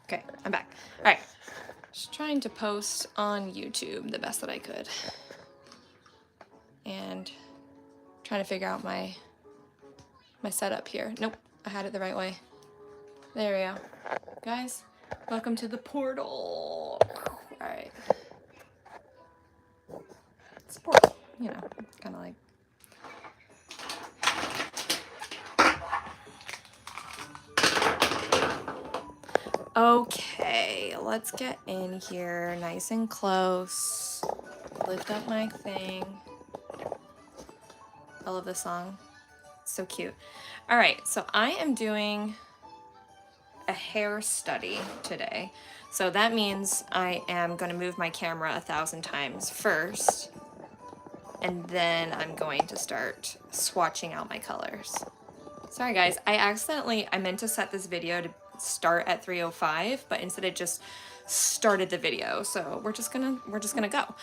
Okay, I'm back. All right. Just trying to post on YouTube the best that I could. And trying to figure out my setup here. Nope, I had it the right way. There we go. Guys, welcome to the portal. All right. It's a portal, you know, kind of like. Okay, let's get in here nice and close. Lift up my thing. I love this song. It's so cute. All right, so I am doing a hair study today. So that means I am going to move my camera 1,000 times first, and then I'm going to start swatching out my colors. Sorry guys, I meant to set this video to start at 3:05, but instead it just started the video. So we're just gonna go.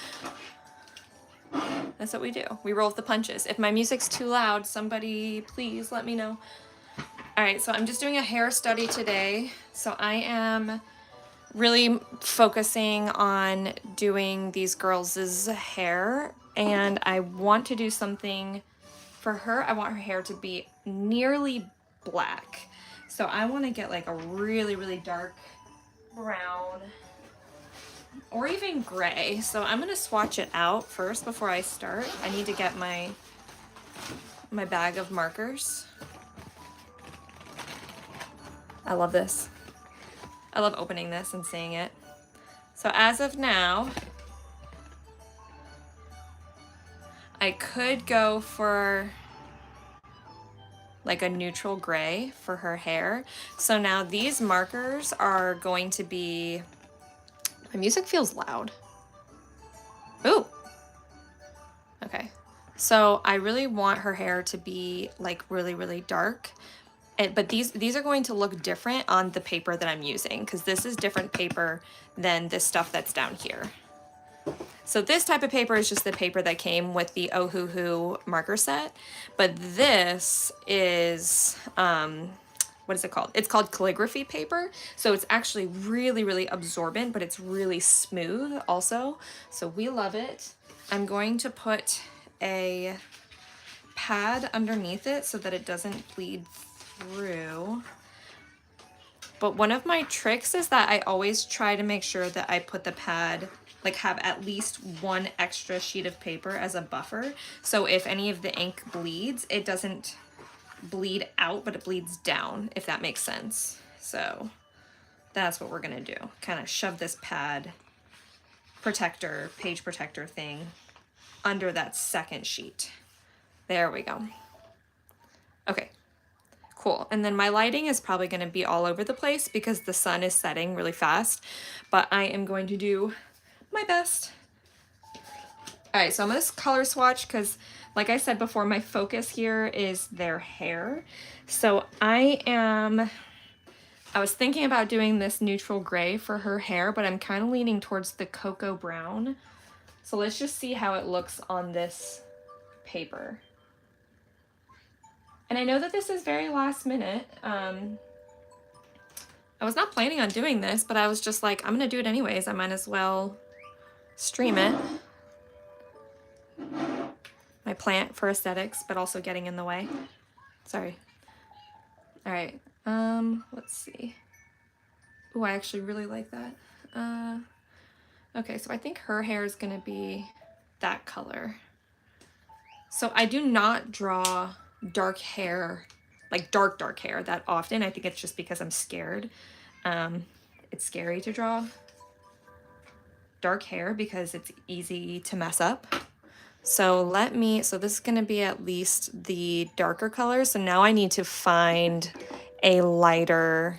That's what we do. We roll with the punches. If my music's too loud, somebody please let me know. All right, so I'm just doing a hair study today. So I am really focusing on doing these girls' hair, and I want to do something for her. I want her hair to be nearly black. So I want to get like a really, really dark brown or even gray. So I'm going to swatch it out first before I start. I need to get my bag of markers. I love this. I love opening this and seeing it. So as of now, I could go for like a neutral gray for her hair. So now these markers are going to be, my music feels loud. Ooh. Okay. So I really want her hair to be like really, really dark. But these are going to look different on the paper that I'm using, because this is different paper than this stuff that's down here. So this type of paper is just the paper that came with the Ohuhu marker set, but this is, what is it called? It's called calligraphy paper. So it's actually really, really absorbent, but it's really smooth also. So we love it. I'm going to put a pad underneath it so that it doesn't bleed through. But one of my tricks is that I always try to make sure that I put the pad, like have at least one extra sheet of paper as a buffer. So if any of the ink bleeds, it doesn't bleed out, but it bleeds down, if that makes sense. So that's what we're gonna do. Kind of shove this pad protector, page protector thing under that second sheet. There we go. Okay. Cool. And then my lighting is probably going to be all over the place because the sun is setting really fast, but I am going to do my best. All right, so I'm going to color swatch because, like I said before, my focus here is their hair. So I was thinking about doing this neutral gray for her hair, but I'm kind of leaning towards the cocoa brown. So let's just see how it looks on this paper. And I know that this is very last minute. I was not planning on doing this, but I was just like, I'm gonna do it anyways. I might as well stream it. My plant for aesthetics, but also getting in the way. Sorry. All right, let's see. Oh, I actually really like that. Okay, so I think her hair is gonna be that color. So I do not draw dark hair, like dark hair that often. I think it's just because I'm scared. It's scary to draw dark hair because it's easy to mess up. So this is gonna be at least the darker color. So now I need to find a lighter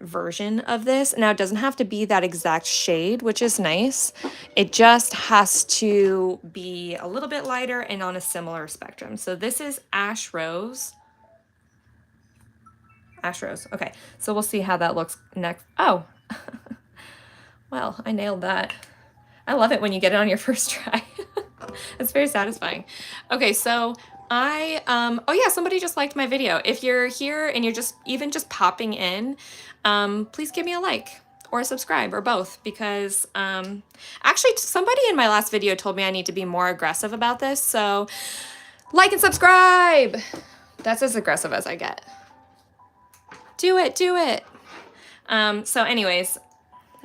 version of this. Now it doesn't have to be that exact shade, which is nice. It just has to be a little bit lighter and on a similar spectrum. So this is Ash Rose. Ash Rose. Okay, so we'll see how that looks next. Oh, well, I nailed that. I love it when you get it on your first try. It's very satisfying. Okay, so Oh yeah, somebody just liked my video. If you're here and you're just popping in, please give me a like or a subscribe or both, because actually somebody in my last video told me I need to be more aggressive about this. So like and subscribe. That's as aggressive as I get. Do it, do it. So anyways,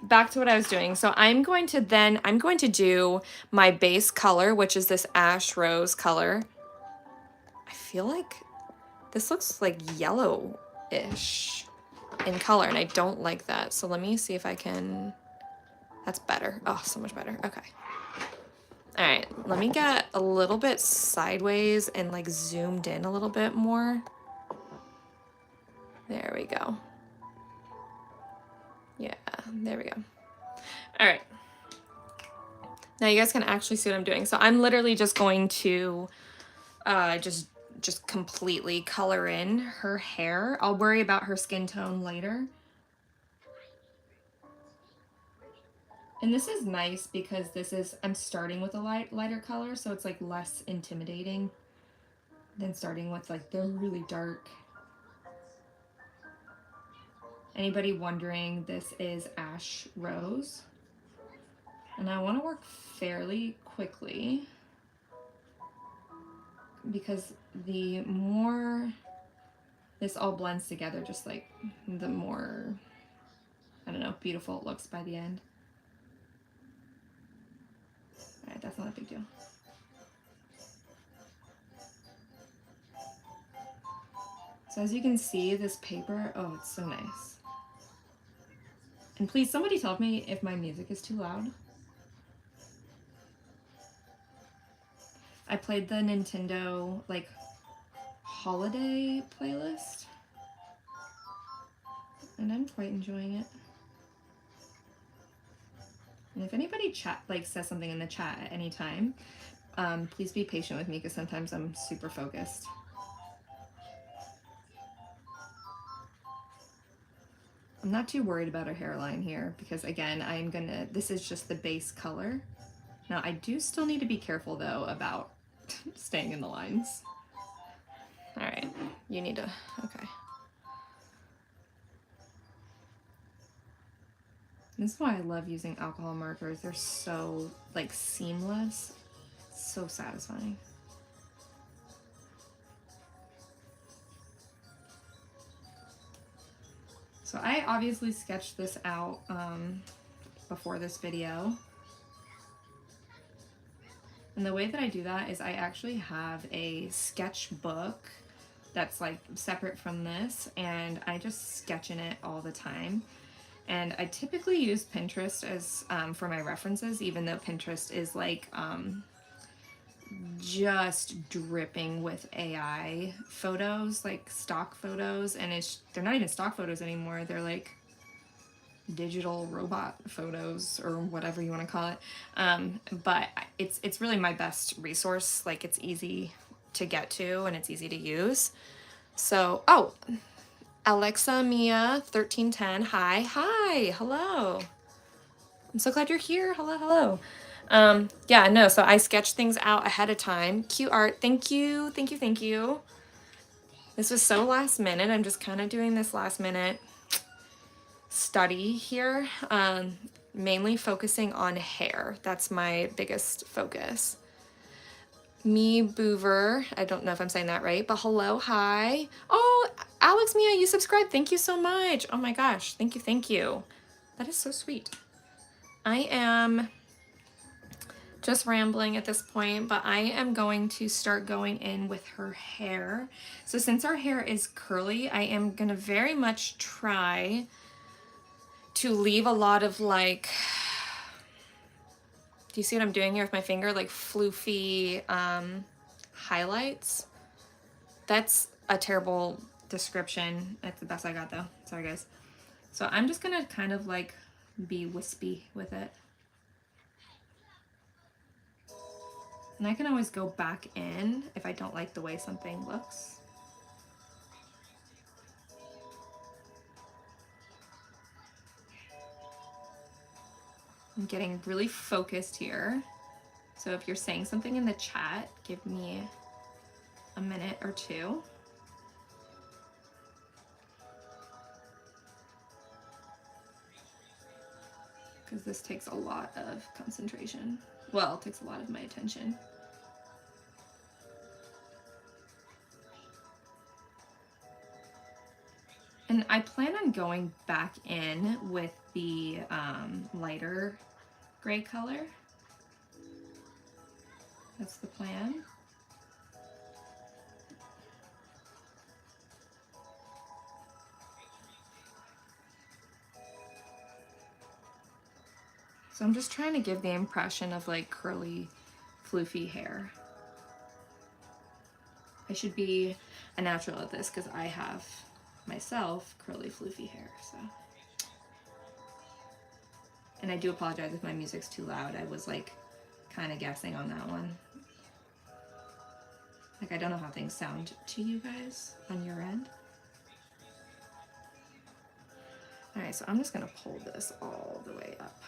back to what I was doing. So I'm going to do my base color, which is this ash rose color. I feel like this looks like yellow-ish in color, and I don't like that. So let me see if I can, that's better. Oh, so much better. Okay. All right, let me get a little bit sideways and like zoomed in a little bit more. There we go. Yeah, there we go. All right. Now you guys can actually see what I'm doing. So I'm literally just going to just completely color in her hair. I'll worry about her skin tone later. And this is nice because I'm starting with a lighter color, so it's like less intimidating than starting with like the really dark. Anybody wondering, this is ash rose. And I want to work fairly quickly because the more this all blends together, just like the more, I don't know, beautiful it looks by the end. All right, that's not a big deal. So as you can see, this paper, oh, it's so nice. And please, somebody tell me if my music is too loud. I played the Nintendo, like, holiday playlist, and I'm quite enjoying it. And if anybody says something in the chat at any time, please be patient with me because sometimes I'm super focused. I'm not too worried about her hairline here because again, this is just the base color. Now I do still need to be careful though about staying in the lines. All right, you need to, okay. This is why I love using alcohol markers. They're so like seamless, so satisfying. So I obviously sketched this out before this video. And the way that I do that is I actually have a sketchbook that's like separate from this, and I just sketch in it all the time. And I typically use Pinterest as for my references, even though Pinterest is like just dripping with AI photos, like stock photos, and they're not even stock photos anymore. They're like digital robot photos or whatever you want to call it. But it's really my best resource. Like it's easy to get to and it's easy to use. So, oh, Alexa Mia 1310. Hi, hello. I'm so glad you're here. Hello. Yeah, no, so I sketch things out ahead of time. Cute art. Thank you. This was so last minute. I'm just kind of doing this last minute study here, mainly focusing on hair. That's my biggest focus. Me Boover, I don't know if I'm saying that right, but hello, hi. Oh, Alex Mia, you subscribed. Thank you so much. Oh my gosh, thank you. That is so sweet. I am just rambling at this point, but I am going to start going in with her hair. So since our hair is curly, I am gonna very much try to leave a lot of like, do you see what I'm doing here with my finger? Like floofy highlights. That's a terrible description. That's the best I got though. Sorry guys. So I'm just gonna kind of like be wispy with it. And I can always go back in if I don't like the way something looks. I'm getting really focused here. So if you're saying something in the chat, give me a minute or two. Because this takes a lot of concentration. Well, it takes a lot of my attention. And I plan on going back in with the lighter gray color. That's the plan. So I'm just trying to give the impression of like curly, floofy hair. I should be a natural at this because I have myself curly, floofy hair, so. And I do apologize if my music's too loud. I was like kind of guessing on that one. Like I don't know how things sound to you guys on your end. All right, so I'm just gonna pull this all the way up.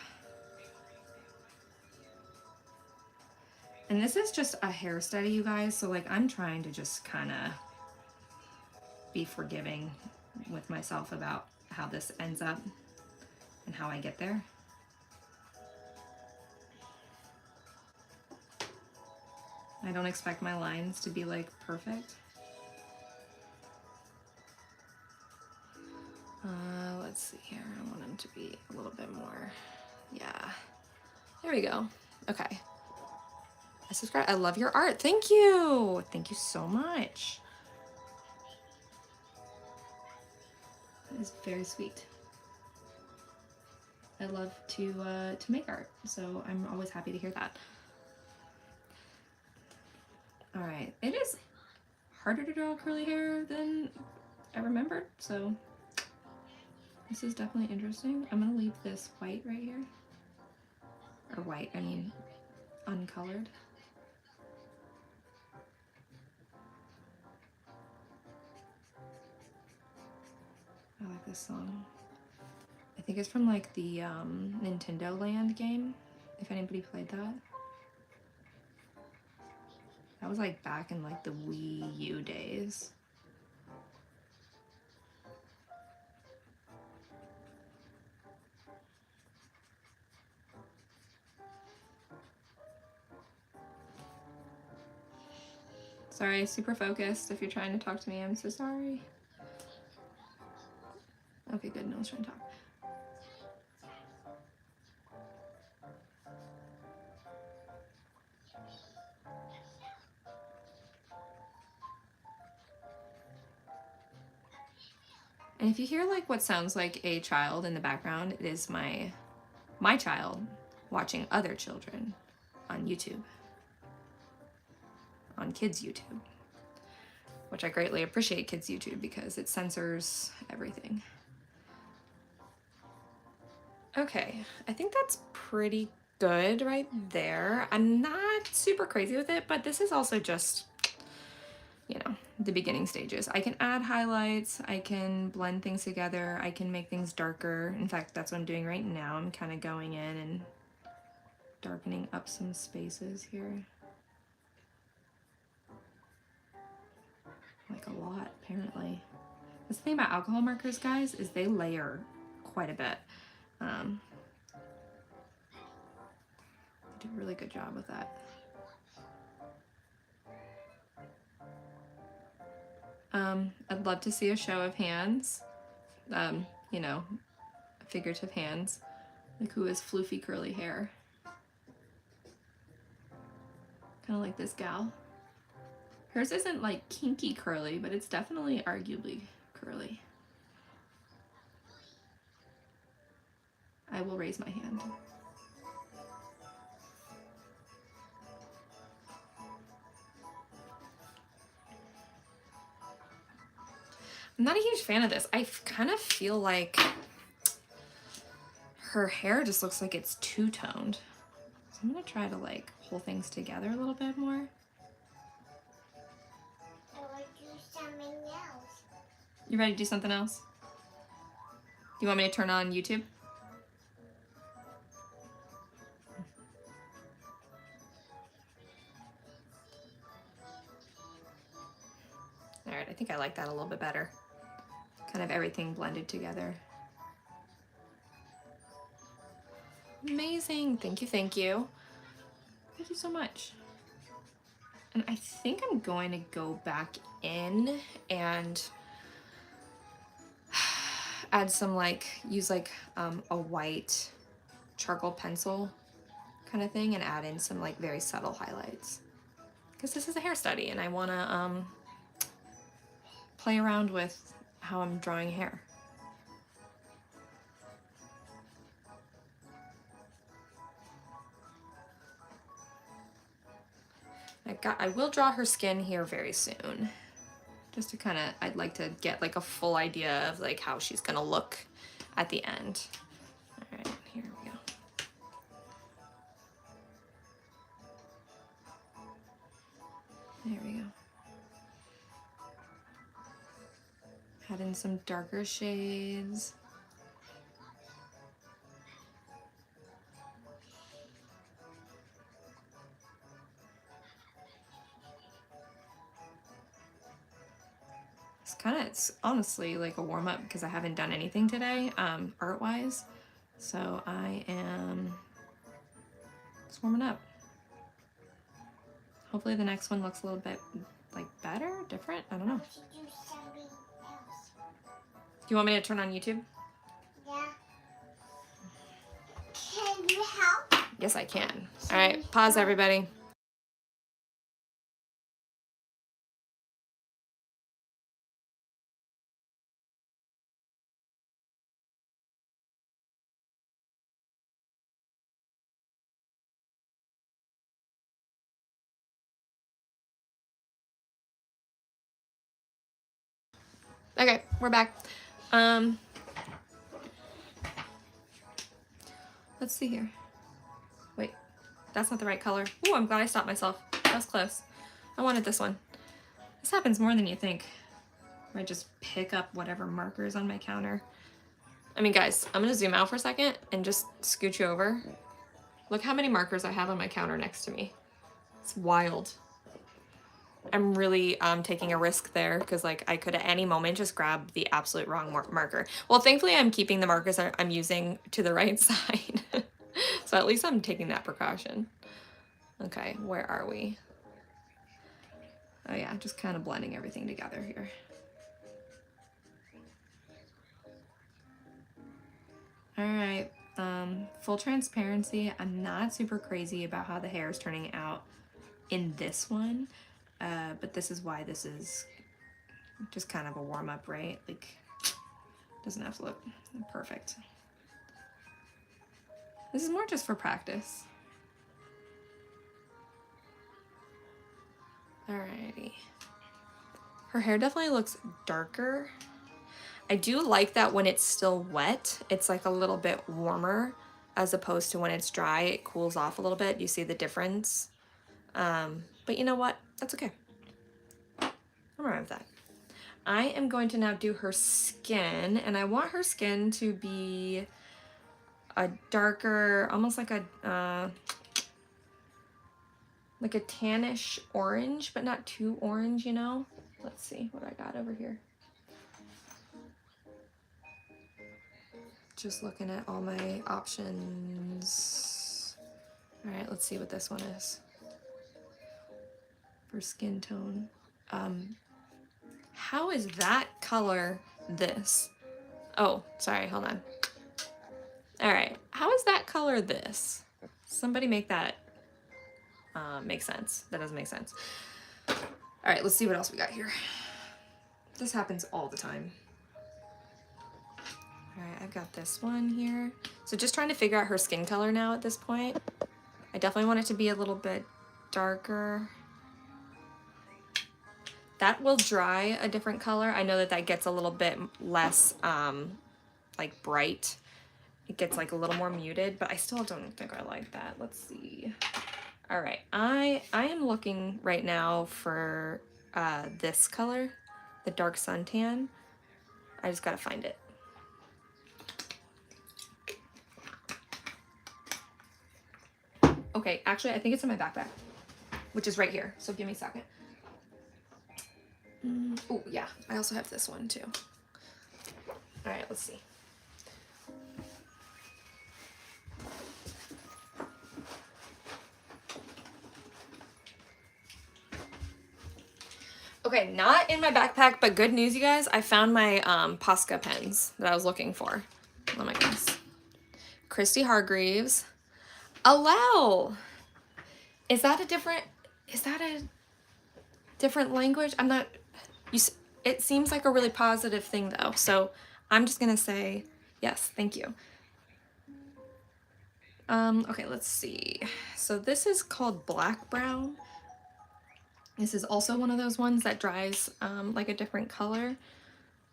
And this is just a hair study, you guys, so like I'm trying to just kind of be forgiving with myself about how this ends up and how I get there. I don't expect my lines to be like perfect. Let's see here, I want them to be a little bit more, yeah. There we go, okay. I subscribe. I love your art. Thank you. Thank you so much. That is very sweet. I love to make art, so I'm always happy to hear that. All right, it is harder to draw curly hair than I remembered, so this is definitely interesting. I'm gonna leave this white right here, or white, I mean uncolored. I like this song. I think it's from like the Nintendo Land game, if anybody played that. That was like back in like the Wii U days. Sorry, super focused. If you're trying to talk to me, I'm so sorry. Okay, good, no one's trying to talk. And if you hear like what sounds like a child in the background, it is my child watching other children on YouTube, on kids YouTube, which I greatly appreciate kids YouTube because it censors everything. Okay, I think that's pretty good right there. I'm not super crazy with it, but this is also just, you know, the beginning stages. I can add highlights, I can blend things together, I can make things darker. In fact, that's what I'm doing right now. I'm kind of going in and darkening up some spaces here. Like a lot, apparently. This thing about alcohol markers, guys, is they layer quite a bit. They do a really good job with that. I'd love to see a show of hands, you know, figurative hands, like who has floofy curly hair. Kind of like this gal. Hers isn't like kinky curly, but it's definitely arguably curly. I will raise my hand. I'm not a huge fan of this. I kind of feel like her hair just looks like it's two-toned. So I'm gonna try to like pull things together a little bit more. I want to do something else. You ready to do something else? You want me to turn on YouTube? I think I like that a little bit better. Kind of everything blended together. Amazing. Thank you, thank you. Thank you so much. And I think I'm going to go back in and add some use a white charcoal pencil kind of thing and add in some very subtle highlights. Because this is a hair study and I want to play around with how I'm drawing hair. I will draw her skin here very soon. Just to kind of, I'd like to get a full idea of how she's gonna look at the end. All right, here we go. There we go. Add in some darker shades. It's honestly like a warm-up because I haven't done anything today, art-wise. So I am just warming up. Hopefully the next one looks a little bit better, different, I don't know. Do something else. Do you want me to turn on YouTube? Yeah. Can you help? Yes, I can. All right, pause everybody. Okay, we're back. Let's see here. Wait, that's not the right color. Ooh, I'm glad I stopped myself. That was close. I wanted this one. This happens more than you think. I just pick up whatever markers on my counter. I mean, guys, I'm gonna zoom out for a second and just scooch you over. Look how many markers I have on my counter next to me. It's wild. I'm really taking a risk there because I could at any moment just grab the absolute wrong marker. Well, thankfully I'm keeping the markers I'm using to the right side. So at least I'm taking that precaution. Okay, where are we? Oh yeah, just kind of blending everything together here. All right, full transparency, I'm not super crazy about how the hair is turning out in this one. But this is why this is just kind of a warm-up, right? Doesn't have to look perfect. This is more just for practice. Alrighty. Her hair definitely looks darker. I do like that when it's still wet, it's a little bit warmer as opposed to when it's dry, it cools off a little bit. You see the difference? But you know what? That's okay. I'm alright with that. I am going to now do her skin, and I want her skin to be a darker, almost like a tannish orange, but not too orange, you know? Let's see what I got over here. Just looking at all my options. All right, let's see what this one is. For skin tone. How is that color this? Oh, sorry, hold on. All right, how is that color this? Somebody make that make sense. That doesn't make sense. All right, let's see what else we got here. This happens all the time. All right, I've got this one here. So just trying to figure out her skin color now at this point. I definitely want it to be a little bit darker. That will dry a different color. I know that gets a little bit less bright. It gets a little more muted, but I still don't think I like that. Let's see. All right, I am looking right now for this color, the dark suntan. I just gotta find it. Okay, actually, I think it's in my backpack, which is right here. So give me a second. Oh, yeah. I also have this one too. All right, let's see. Okay, not in my backpack, but good news, you guys. I found my Posca pens that I was looking for. Oh my goodness. Christy Hargreaves. Allow. Is that a different language? I'm not, it seems like a really positive thing though. So I'm just gonna say, yes, thank you. Okay, let's see. So this is called Black Brown. This is also one of those ones that dries like a different color,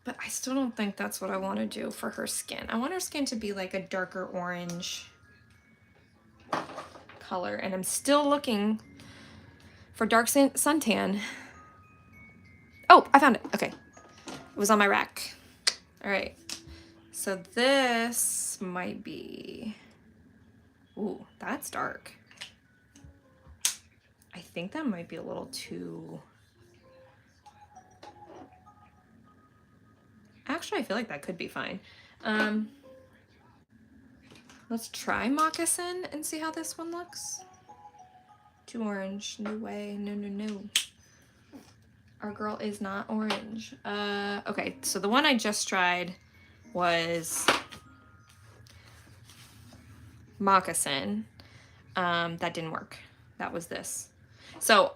but I still don't think that's what I want to do for her skin. I want her skin to be like a darker orange color, and I'm still looking for dark suntan. Oh, I found it. Okay. It was on my rack. All right. So this might be, ooh, that's dark. I think that might be a little too, actually, I feel like that could be fine. Let's try Moccasin and see how this one looks. Too orange, no way, no, no, no. Our girl is not orange. Okay, so the one I just tried was Moccasin. That didn't work. That was this. So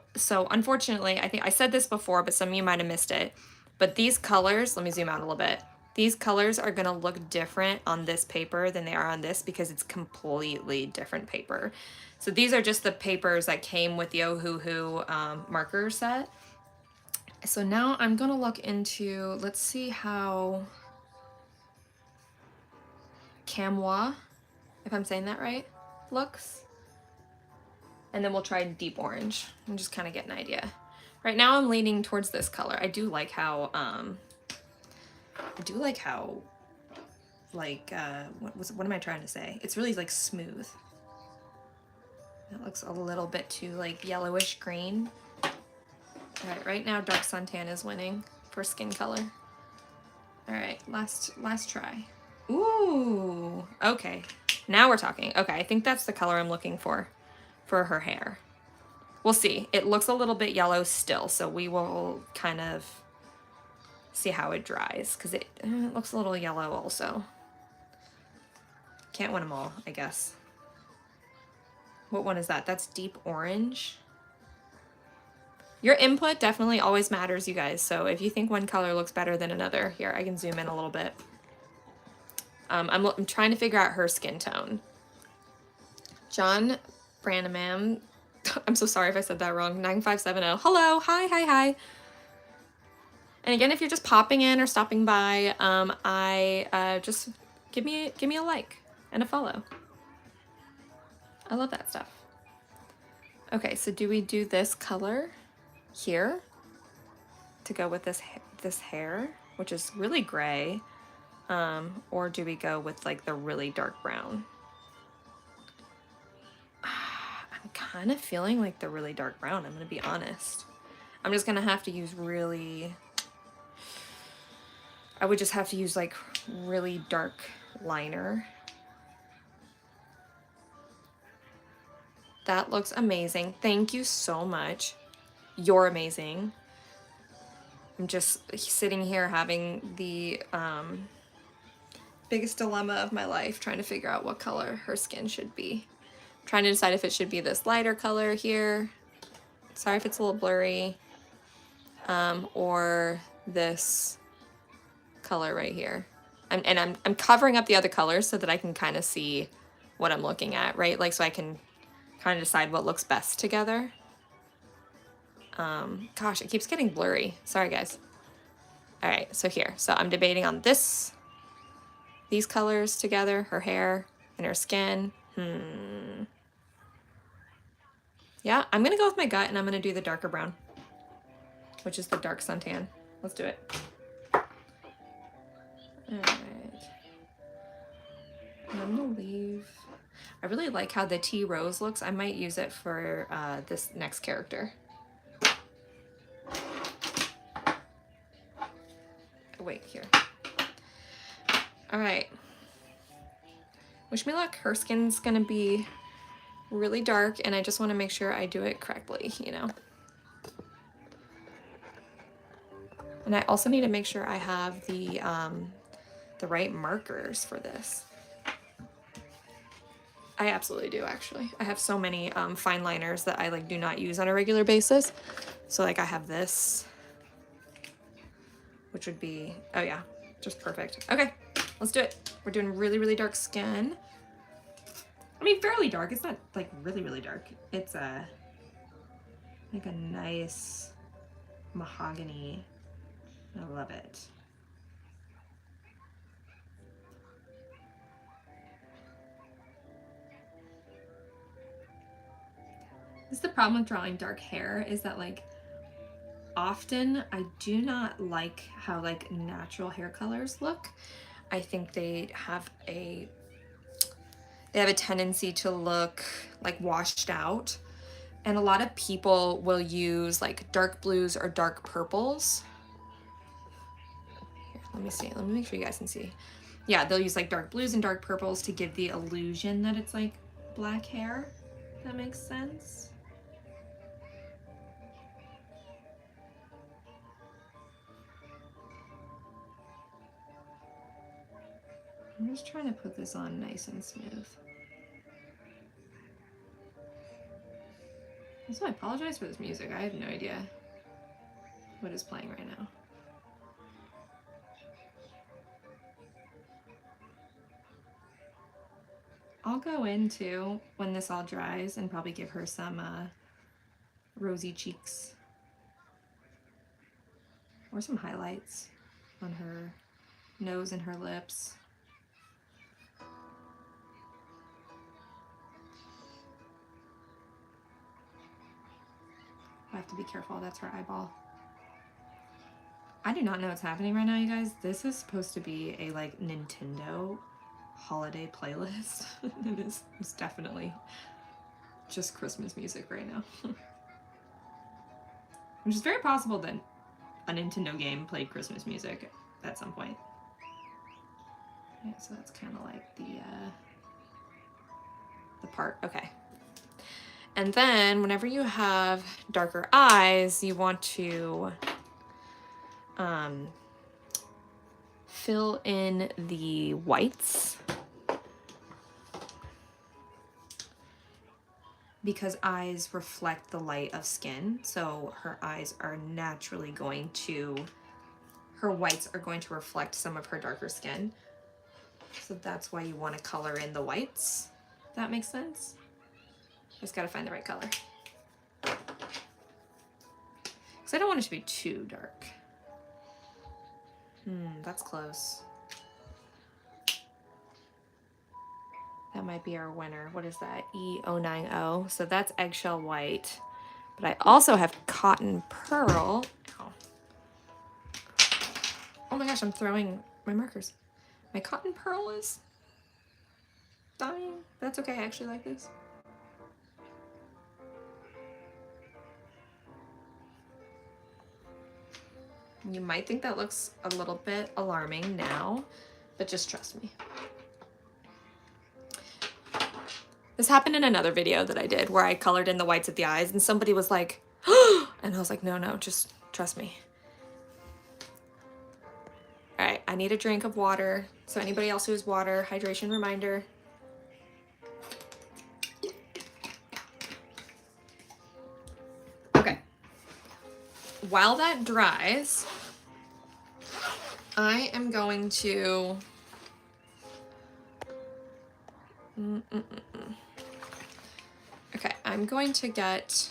unfortunately, I think I said this before, but some of you might have missed it. But these colors, let me zoom out a little bit. These colors are gonna look different on this paper than they are on this because it's completely different paper. So these are just the papers that came with the Ohuhu marker set. So now I'm gonna look into, let's see how Camois, if I'm saying that right, looks. And then we'll try deep orange and just kind of get an idea. Right now I'm leaning towards this color. I do like how, what am I trying to say? It's really like smooth. It looks a little bit too like yellowish green. All right, right now dark suntan is winning for skin color. All right, last try. Ooh, okay. Now we're talking. Okay, I think that's the color I'm looking for her hair. We'll see. It looks a little bit yellow still, so we will kind of see how it dries, because it looks a little yellow also. Can't win them all, I guess. What one is that? That's deep orange. Your input definitely always matters, you guys, so if you think one color looks better than another, here, I can zoom in a little bit. I'm trying to figure out her skin tone. John Brannaman, I'm so sorry if I said that wrong, 9570. Hello, hi. And again, if you're just popping in or stopping by, just give me a like and a follow. I love that stuff. Okay, so do we do this color here to go with this hair, which is really gray, or do we go with like the really dark brown? I'm kind of feeling like the really dark brown, I'm gonna be honest. I'm just gonna have to use I would just have to use like really dark liner. That looks amazing. Thank you so much. You're amazing. I'm just sitting here having the biggest dilemma of my life, trying to figure out what color her skin should be. Trying to decide if it should be this lighter color here. Sorry if it's a little blurry. Or this color right here. I'm covering up the other colors so that I can kind of see what I'm looking at, right? Like, so I can kind of decide what looks best together. Gosh, it keeps getting blurry. Sorry, guys. All right, so here. So I'm debating on these colors together, her hair and her skin. Yeah, I'm gonna go with my gut and I'm gonna do the darker brown, which is the dark suntan. Let's do it. All right. I'm gonna leave. I really like how the tea rose looks. I might use it for this next character. All right. Wish me luck. Her skin's gonna be really dark, and I just want to make sure I do it correctly, you know. And I also need to make sure I have the right markers for this. I absolutely do, actually. I have so many fine liners that I like do not use on a regular basis. So like I have this, which would be, oh yeah, just perfect. Okay, let's do it. We're doing really, really dark skin. I mean, fairly dark. It's not like really, really dark. It's like a nice mahogany. I love it. This is the problem with drawing dark hair, is that like often I do not like how like natural hair colors look. I think they have a tendency to look like washed out. And a lot of people will use like dark blues or dark purples. Here, let me see. Let me make sure you guys can see. Yeah, they'll use like dark blues and dark purples to give the illusion that it's like black hair. If that makes sense. I'm just trying to put this on nice and smooth. Also, I apologize for this music. I have no idea what is playing right now. I'll go into when this all dries and probably give her some rosy cheeks or some highlights on her nose and her lips. I have to be careful. That's her eyeball. I do not know what's happening right now, you guys. This is supposed to be a like Nintendo holiday playlist. It's definitely just Christmas music right now. Which is very possible that a Nintendo game played Christmas music at some point. Yeah, so that's kind of like the part. Okay. And then whenever you have darker eyes, you want to fill in the whites, because eyes reflect the light of skin. So her eyes are naturally going to, her whites are going to reflect some of her darker skin. So that's why you want to color in the whites. That makes sense? Just gotta find the right color. Because I don't want it to be too dark. That's close. That might be our winner. What is that? E090. So that's eggshell white. But I also have cotton pearl. Oh my gosh, I'm throwing my markers. My cotton pearl is dying. That's okay, I actually like this. You might think that looks a little bit alarming now, but just trust me. This happened in another video that I did where I colored in the whites of the eyes and somebody was like, and I was like, no, just trust me. All right, I need a drink of water. So anybody else who has water, hydration reminder. Okay. While that dries, I am going to okay, I'm going to get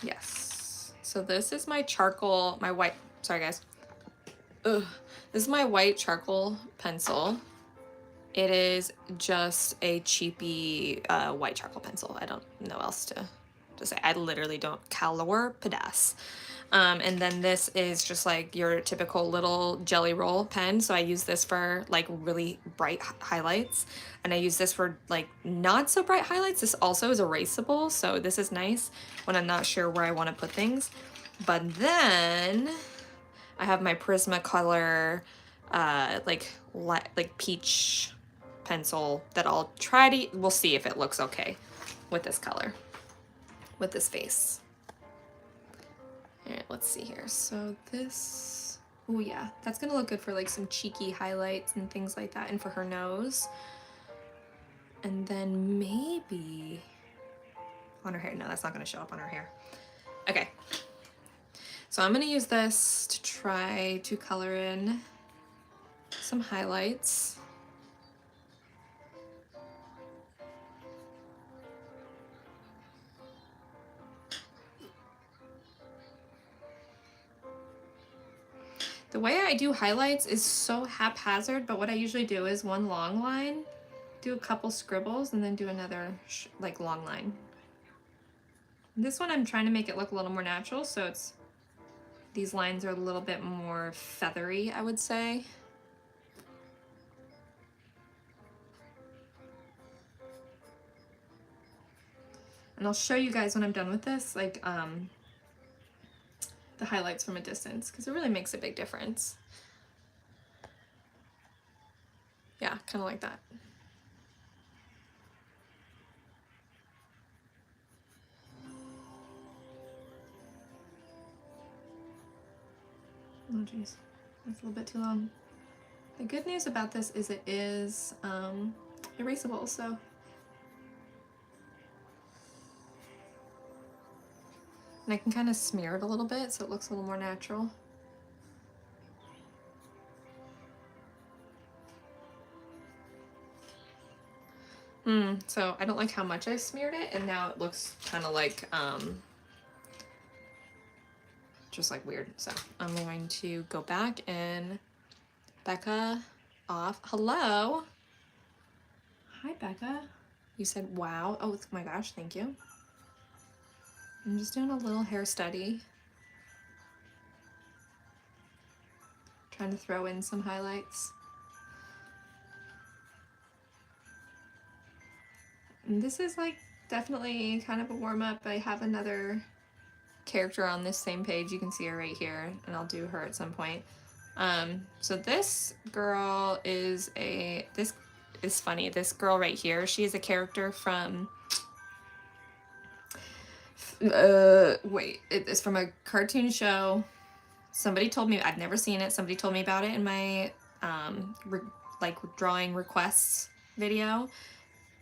yes. So this is my charcoal, my white, sorry guys. Ugh. This is my white charcoal pencil. It is just a cheapy white charcoal pencil. I don't know else to Just say I literally don't color pedas. And then this is just like your typical little jelly roll pen. So I use this for like really bright highlights. And I use this for like not so bright highlights. This also is erasable. So this is nice when I'm not sure where I want to put things. But then I have my Prismacolor like peach pencil that I'll try to, we'll see if it looks okay with this color, with this face. All right, let's see here. So this, oh yeah, that's gonna look good for like some cheeky highlights and things like that, and for her nose. And then maybe on her hair. No, that's not gonna show up on her hair. Okay. So I'm gonna use this to try to color in some highlights. The way I do highlights is so haphazard, but what I usually do is one long line, do a couple scribbles, and then do another like long line. This one I'm trying to make it look a little more natural, so it's, these lines are a little bit more feathery, I would say. And I'll show you guys when I'm done with this, like the highlights from a distance, because it really makes a big difference. Yeah, kind of like that. Oh geez, that's a little bit too long. The good news about this is it is erasable, so. And I can kind of smear it a little bit so it looks a little more natural. So I don't like how much I smeared it, and now it looks kind of like, just like weird. So I'm going to go back and Becca off. Hello. Hi, Becca. You said wow. Oh my gosh, thank you. I'm just doing a little hair study. Trying to throw in some highlights. And this is like definitely kind of a warm-up. I have another character on this same page. You can see her right here, and I'll do her at some point. So this girl is this is funny. This girl right here, she is a character from, it's from a cartoon show. Somebody told me, I've never seen it, somebody told me about it in my, like drawing requests video.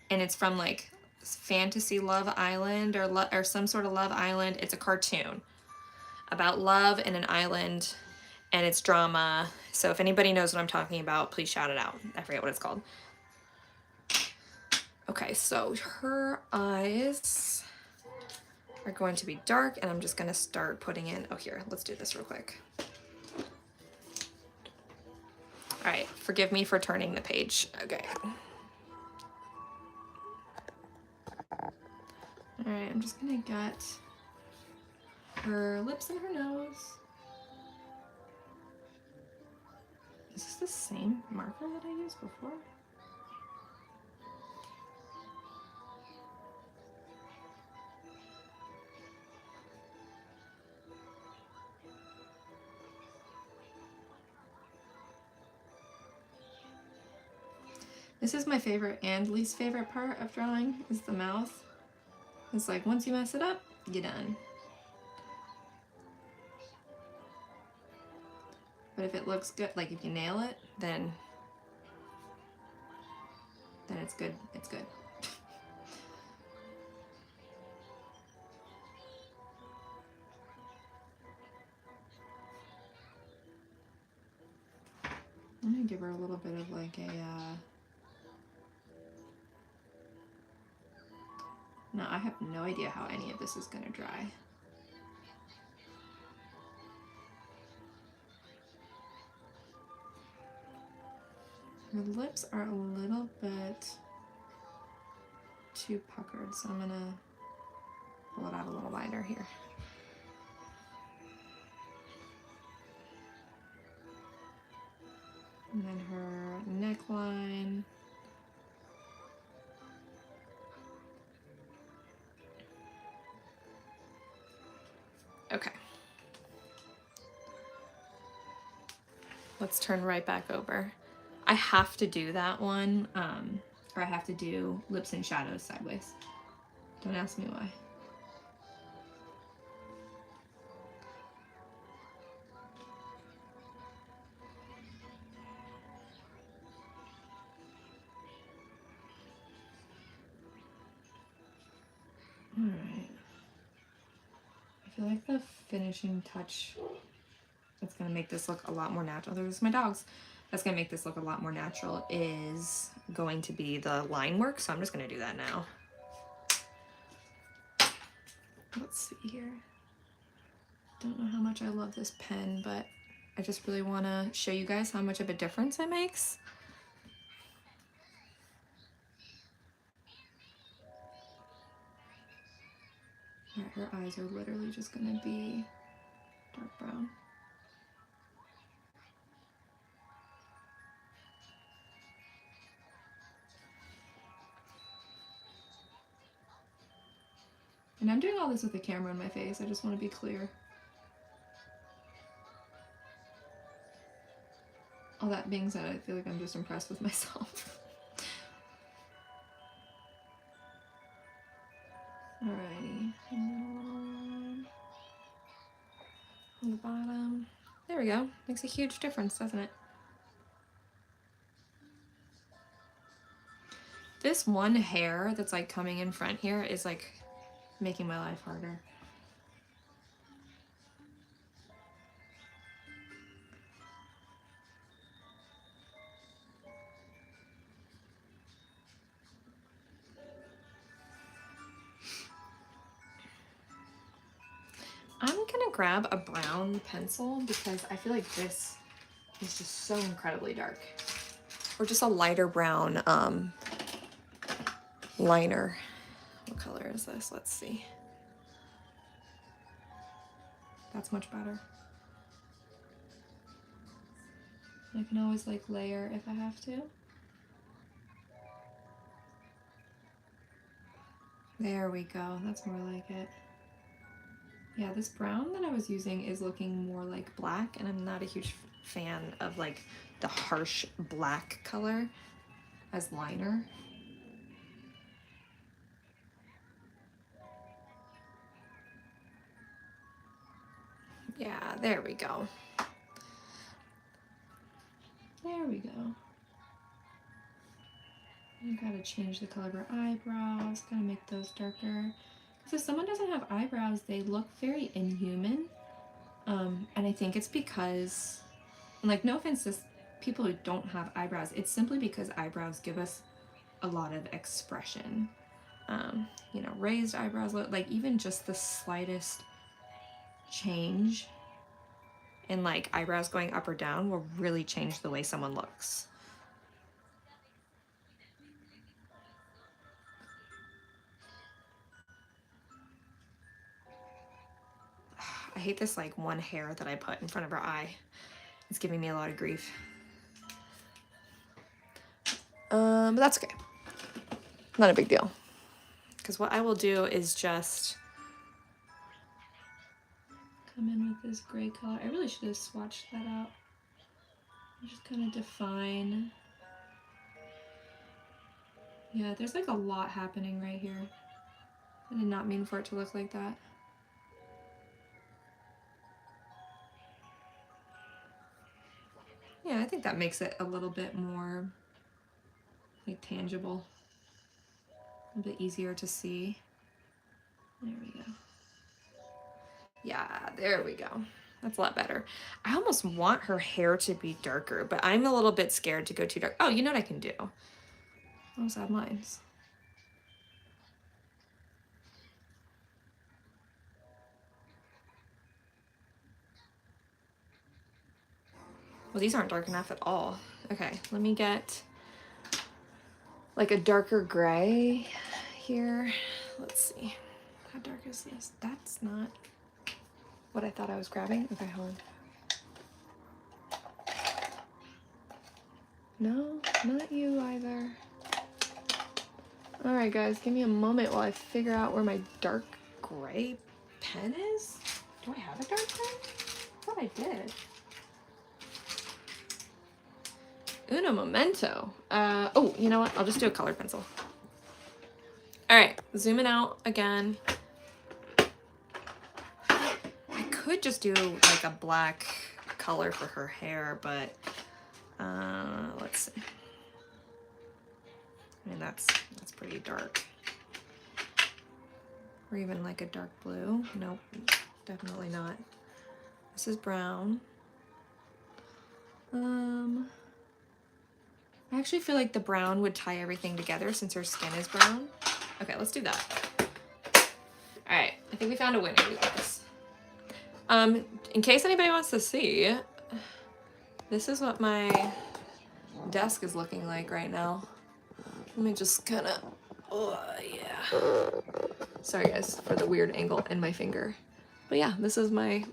And it's from like Fantasy Love Island or some sort of Love Island. It's a cartoon about love in an island, and it's drama. So if anybody knows what I'm talking about, please shout it out. I forget what it's called. Okay, so her eyes are going to be dark, and I'm just gonna start putting in, oh here, let's do this real quick. All right, forgive me for turning the page. Okay. All right, I'm just gonna get her lips and her nose. Is this the same marker that I used before? This is my favorite and least favorite part of drawing, is the mouth. It's like once you mess it up, you're done. But if it looks good, like if you nail it, then it's good. It's good. I'm gonna give her a little bit of like a, no, I have no idea how any of this is gonna dry. Her lips are a little bit too puckered, so I'm gonna sparkle it out a little lighter here. And then her neckline. Okay. Let's turn right back over. I have to do that one, or I have to do lips and shadows sideways. Don't ask me why. All right. I feel like the finishing touch that's gonna make this look a lot more natural. There's my dogs. That's gonna make this look a lot more natural is going to be the line work. So I'm just gonna do that now. Let's see here. Don't know how much I love this pen, but I just really wanna show you guys how much of a difference it makes. All right, her eyes are literally just gonna be dark brown. And I'm doing all this with the camera in my face. I just want to be clear. All that being said, I feel like I'm just impressed with myself. Alrighty. On the bottom. There we go. Makes a huge difference, doesn't it? This one hair that's like coming in front here is like making my life harder. I'm gonna grab a brown pencil because I feel like this is just so incredibly dark. Or just a lighter brown liner. What color is this? Let's see. That's much better. I can always like layer if I have to. There we go. That's more like it. Yeah, this brown that I was using is looking more like black, and I'm not a huge fan of like the harsh black color as liner. Yeah, there we go. There we go. You gotta change the color of her eyebrows, gotta make those darker. Because if someone doesn't have eyebrows, they look very inhuman. And I think it's because, like, no offense to people who don't have eyebrows, it's simply because eyebrows give us a lot of expression. You know, raised eyebrows, like even just the slightest change in like eyebrows going up or down will really change the way someone looks. I hate this like one hair that I put in front of her eye. It's giving me a lot of grief. But that's okay. Not a big deal. Because what I will do is just come in with this gray color. I really should have swatched that out. Just kind of define. Yeah, there's like a lot happening right here. I did not mean for it to look like that. Yeah, I think that makes it a little bit more like tangible, a bit easier to see. There we go. Yeah, there we go. That's a lot better. I almost want her hair to be darker, but I'm a little bit scared to go too dark. Oh, you know what I can do? I almost have lines. Well, these aren't dark enough at all. Okay, let me get like a darker gray here. Let's see. How dark is this? That's not what I thought I was grabbing. Okay, hold on. No, not you either. All right, guys, give me a moment while I figure out where my dark gray pen is. Do I have a dark pen? I thought I did. Uno momento. Oh, you know what? I'll just do a colored pencil. All right, zooming out again. I could just do like a black color for her hair, but let's see. I mean, that's pretty dark. Or even like a dark blue. Nope, definitely not. This is brown. I actually feel like the brown would tie everything together since her skin is brown. Okay, let's do that. All right, I think we found a winner, you guys. In case anybody wants to see, this is what my desk is looking like right now. Let me just kind of, oh yeah. Sorry guys for the weird angle in my finger. But yeah, this is my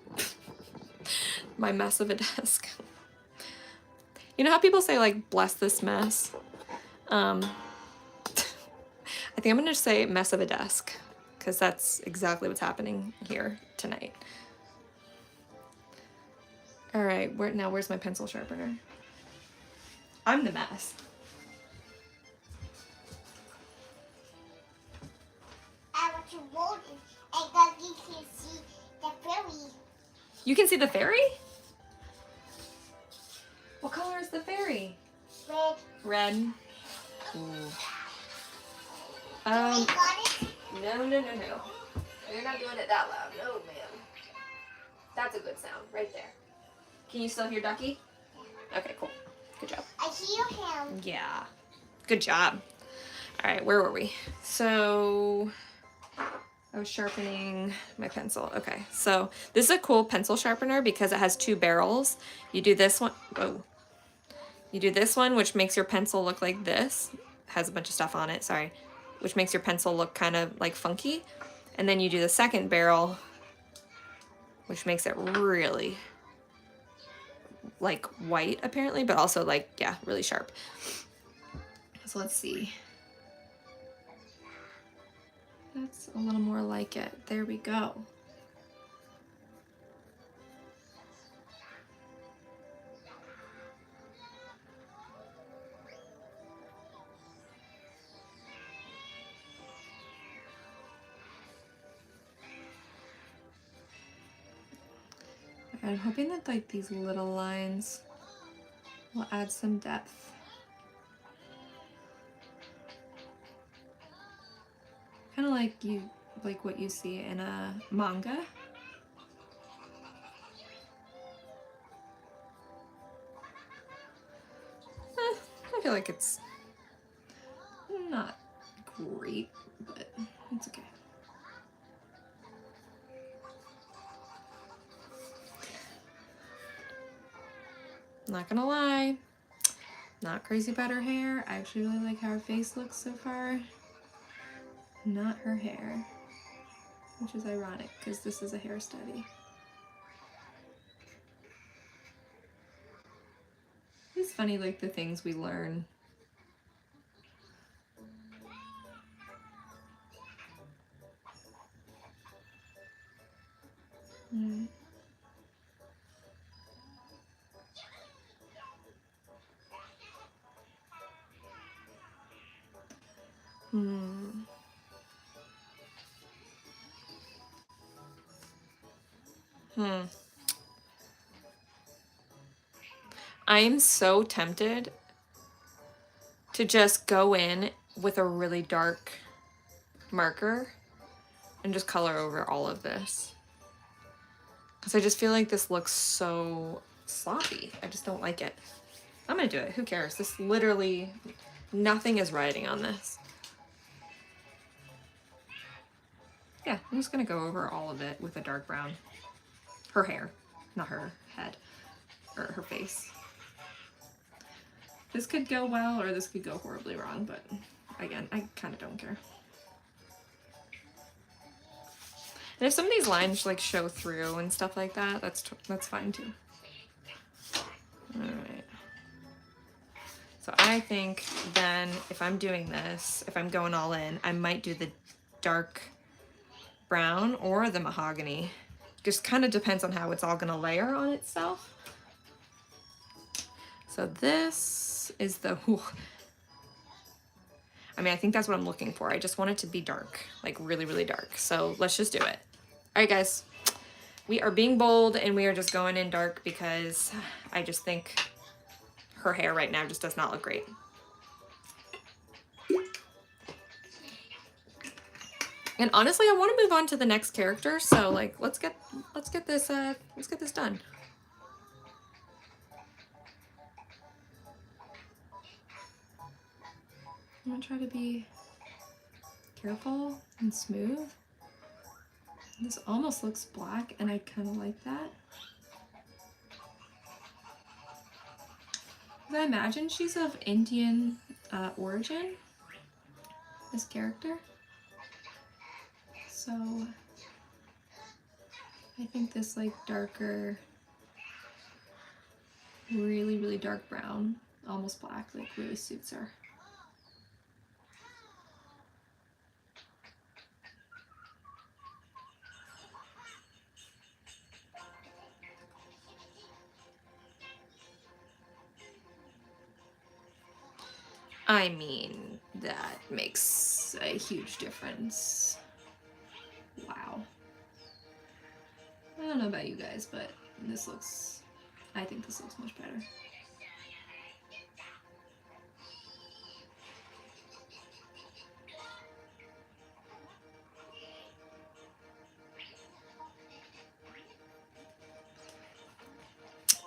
mess of a desk. You know how people say like, bless this mess? I think I'm gonna just say mess of a desk because that's exactly what's happening here tonight. All right, where's my pencil sharpener? I'm the mess. I want to roll it, and then you can see the fairy. You can see the fairy? What color is the fairy? Red. Red. Ooh. You got it? No. You're not doing it that loud. No, ma'am. That's a good sound right there. Can you still hear Ducky? Okay, cool. Good job. I hear him. Yeah. Good job. All right, where were we? So I was sharpening my pencil. Okay, so this is a cool pencil sharpener because it has two barrels. You do this one. Oh. You do this one, which makes your pencil look like this. Has a bunch of stuff on it, sorry. Which makes your pencil look kind of like funky. And then you do the second barrel, which makes it really like white apparently, but also like, yeah, really sharp. So let's see. That's a little more like it. There we go. I'm hoping that like these little lines will add some depth. Kind of like what you see in a manga. I feel like it's not great, but it's okay. Not gonna lie, not crazy about her hair. I actually really like how her face looks so far. Not her hair, which is ironic because this is a hair study. It's funny, like the things we learn. I am so tempted to just go in with a really dark marker and just color over all of this. Because I just feel like this looks so sloppy. I just don't like it. I'm gonna do it. Who cares? This literally, nothing is riding on this. Yeah, I'm just gonna go over all of it with a dark brown. Her hair, not her head, or her face. This could go well, or this could go horribly wrong, but again, I kind of don't care. And if some of these lines like show through and stuff like that, that's fine too. All right. So I think then if I'm doing this, if I'm going all in, I might do the dark brown or the mahogany. Just kind of depends on how it's all gonna layer on itself. So this is the, whew. I mean, I think that's what I'm looking for. I just want it to be dark, like really, really dark. So let's just do it. All right, guys, we are being bold and we are just going in dark because I just think her hair right now just does not look great. And honestly, I want to move on to the next character. So like, let's get this done. I'm gonna try to be careful and smooth. This almost looks black and I kind of like that. I imagine she's of Indian origin, this character. So I think this like darker, really, really dark brown, almost black, like really suits her. I mean, that makes a huge difference. Wow. I don't know about you guys, but I think this looks much better.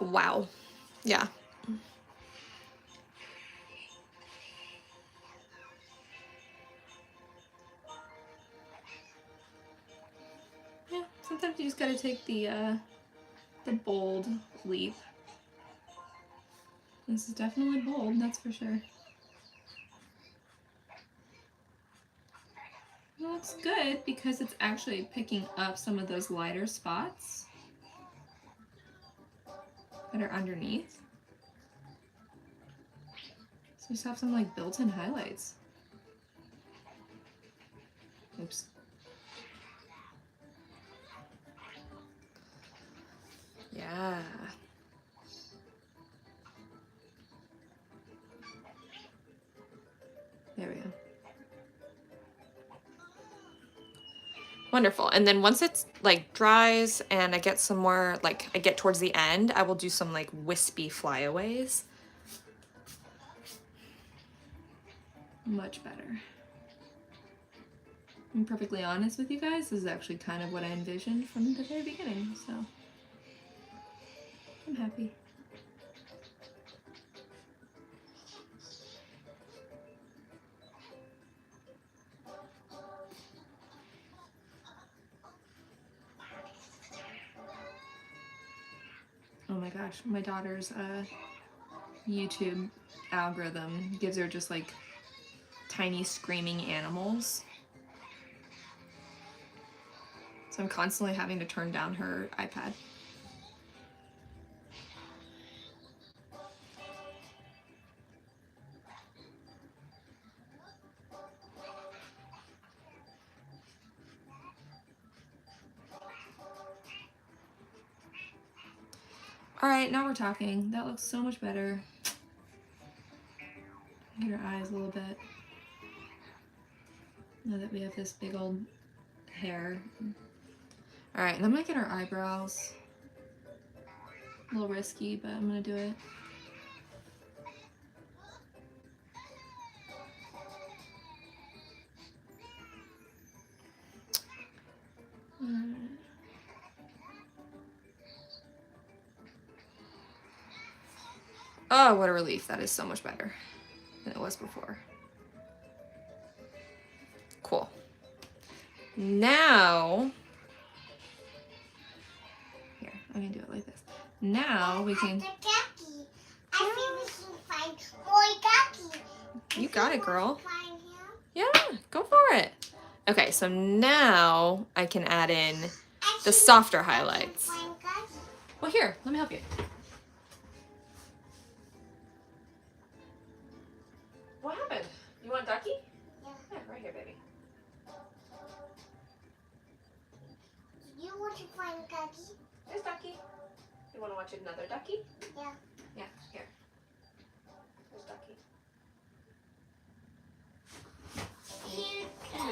Wow. Yeah. Yeah, sometimes you just gotta take the bold leap. This is definitely bold, that's for sure. It looks good because it's actually picking up some of those lighter spots that are underneath. So just have some like built-in highlights. Oops. Yeah. There we go. Wonderful. And then once it's like dries and I get some more, like I get towards the end, I will do some like wispy flyaways. Much better. I'm perfectly honest with you guys, this is actually kind of what I envisioned from the very beginning, so I'm happy. Oh my gosh, my daughter's YouTube algorithm gives her just like tiny screaming animals. So I'm constantly having to turn down her iPad. All right, now we're talking. That looks so much better. Get her eyes a little bit. Now that we have this big old hair. All right, and I'm gonna get our eyebrows. A little risky, but I'm gonna do it. Oh, what a relief. That is so much better than it was before. Cool. Now, here, I'm gonna do it like this. Now we can... I think we can find more Ducky. You got it, girl. Find him. Yeah, go for it. Okay, so now I can add in the softer highlights. Well, here, let me help you. What happened? You want Ducky? Yeah. Yeah, right here, baby. You want to find Ducky? There's Ducky. You want to watch another Ducky? Yeah. Yeah, here. There's Ducky.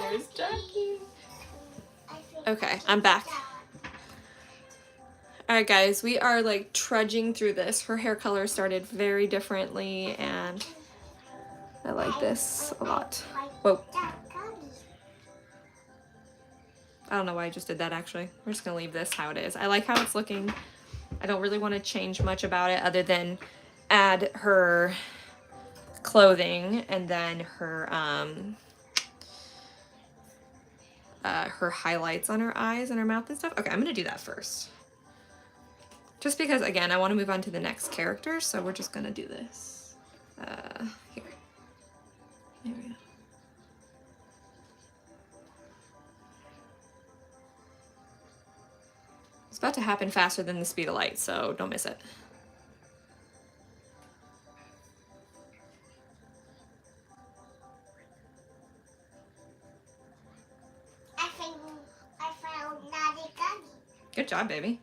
There's Ducky. Okay, I'm back. Alright guys, we are like trudging through this. Her hair color started very differently and I like this a lot. Whoa. I don't know why I just did that actually. We're just gonna leave this how it is. I like how it's looking. I don't really want to change much about it other than add her clothing and then her highlights on her eyes and her mouth and stuff. Okay, I'm gonna do that first. Just because, again, I want to move on to the next character, so we're just gonna do this. Here. There we go. It's about to happen faster than the speed of light, so don't miss it. I found another Ducky. Good job, baby.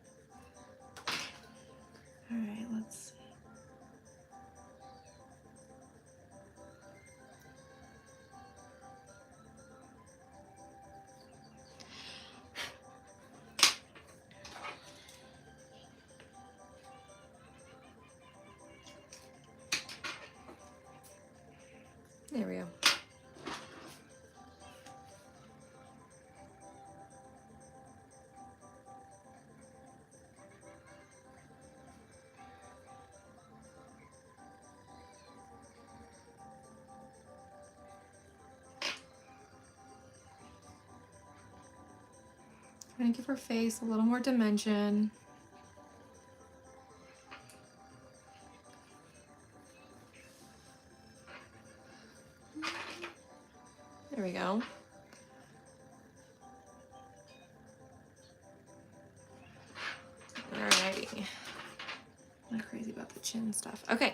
All right, let's see. There we go. I'm gonna give her face a little more dimension. There we go. Alrighty. I'm not crazy about the chin stuff. Okay.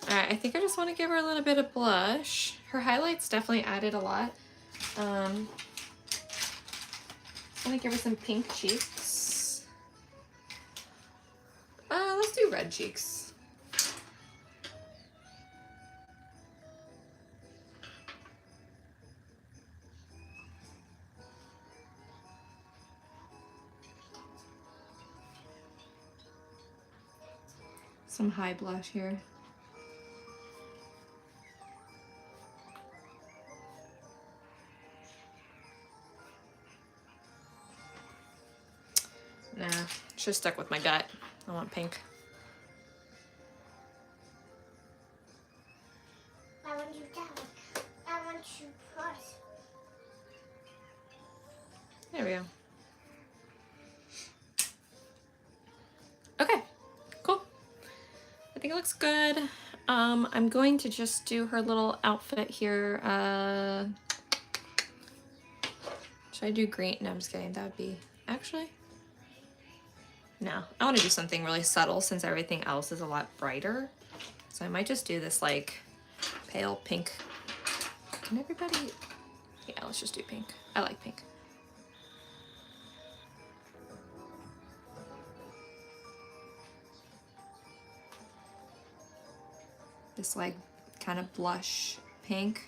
Alright, I think I just want to give her a little bit of blush. Her highlights definitely added a lot. I'm gonna give her some pink cheeks. Let's do red cheeks. Some high blush here. Nah, should've stuck with my gut. I want pink. I want you down. I want you first. There we go. Okay, cool. I think it looks good. I'm going to just do her little outfit here. Should I do green? No, I'm just kidding. That would be, actually, no. I want to do something really subtle since everything else is a lot brighter. So I might just do this like pale pink. Can everybody? Yeah, let's just do pink. I like pink. This like kind of blush pink.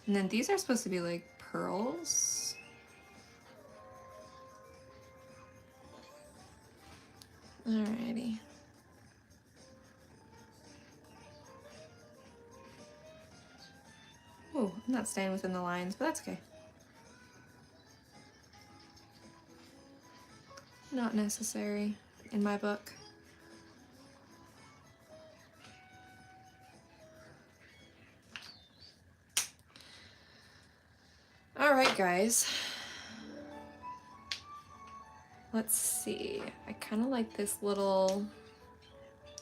And then these are supposed to be like pearls. Alrighty. Oh, I'm not staying within the lines, but that's okay. Not necessary in my book. All right, guys. let's see. I kind of like this little,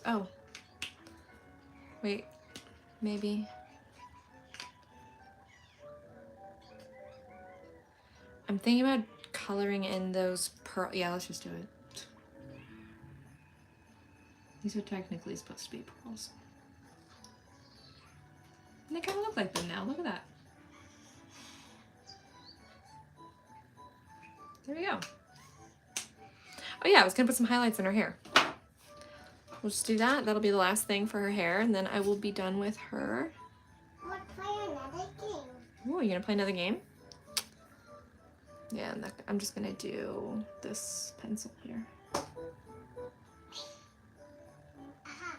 oh, wait, maybe. I'm thinking about coloring in those pearl, yeah, let's just do it. These are technically supposed to be pearls. And they kind of look like them now, look at that. There we go. Oh yeah, I was gonna put some highlights in her hair. We'll just do that. That'll be the last thing for her hair, and then I will be done with her. We'll play another game. Oh, you gonna play another game? Yeah, and I'm just gonna do this pencil here. Aha.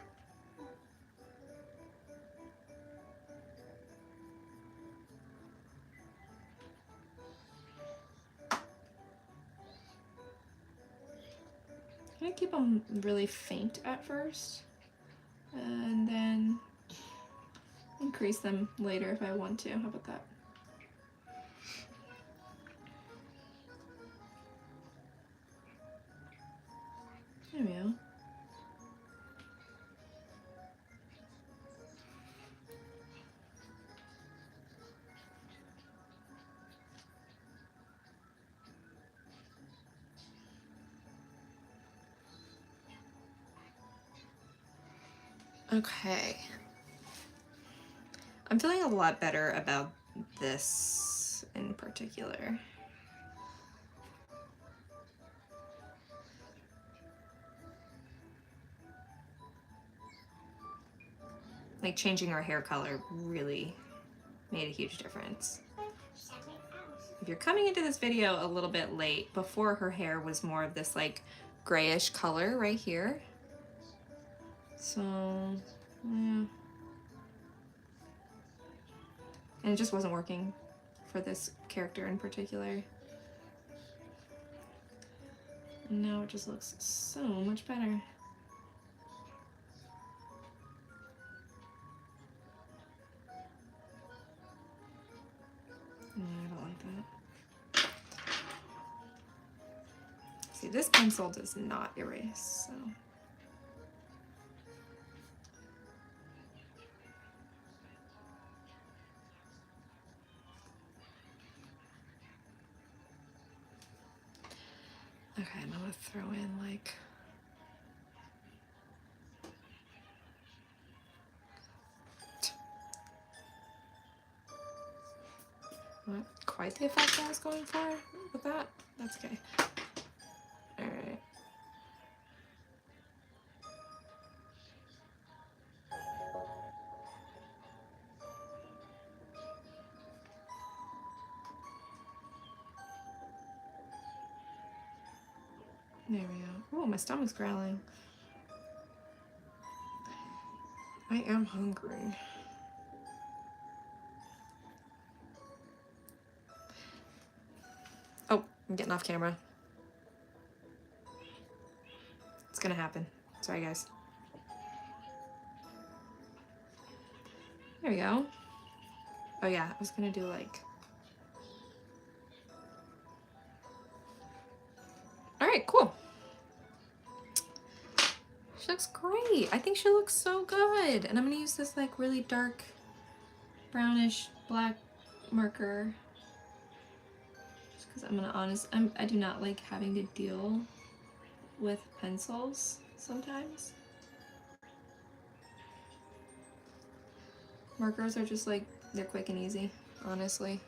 I'm gonna keep them really faint at first, and then increase them later if I want to. How about that? There we go. Okay. I'm feeling a lot better about this in particular. Like changing our hair color really made a huge difference. If you're coming into this video a little bit late, before her hair was more of this like grayish color right here. So, yeah. And it just wasn't working for this character in particular. And now it just looks so much better. No, I don't like that. See, this pencil does not erase, so. Okay, I'm gonna throw in like not quite the effect I was going for with that. That's okay. All right. There we go. Oh, my stomach's growling. I am hungry. Oh, I'm getting off camera. It's gonna happen. Sorry, guys. There we go. Oh yeah, I was gonna do like... All right, cool. She looks great. I think she looks so good. And I'm gonna use this like really dark brownish black marker. Just because I'm gonna I do not like having to deal with pencils sometimes. Markers are just like, they're quick and easy, honestly.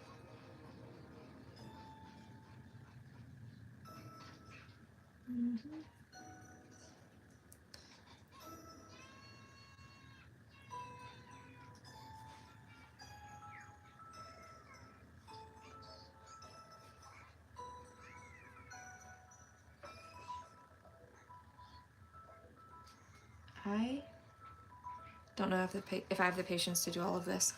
I don't know if I have the patience to do all of this.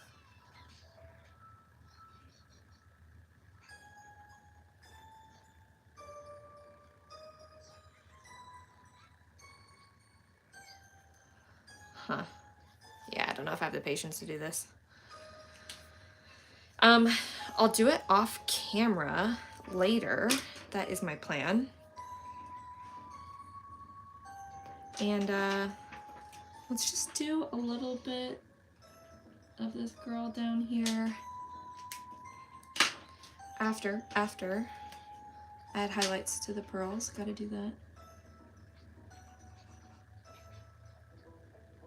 Huh. Yeah, I don't know if I have the patience to do this. I'll do it off camera later. That is my plan. And let's just do a little bit of this girl down here. After add highlights to the pearls, gotta do that.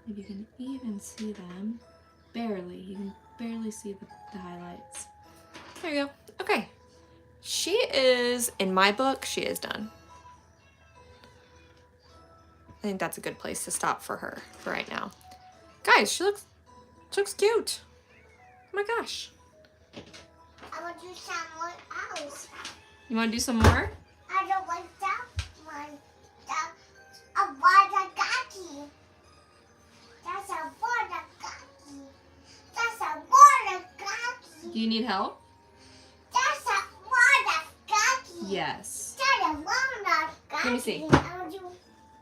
If you can even see them, barely, you can barely see the highlights. There you go. Okay, she is, in my book, she is done. I think that's a good place to stop for her for right now. Guys, she looks cute. Oh my gosh. I want to do someone else. You want to do some more? I don't want that one. A watergaki. That's a watergaki. That's a watergaki. Do you need help? That's a watergaki. Yes. That's a watergaki. Let me see. I want to do.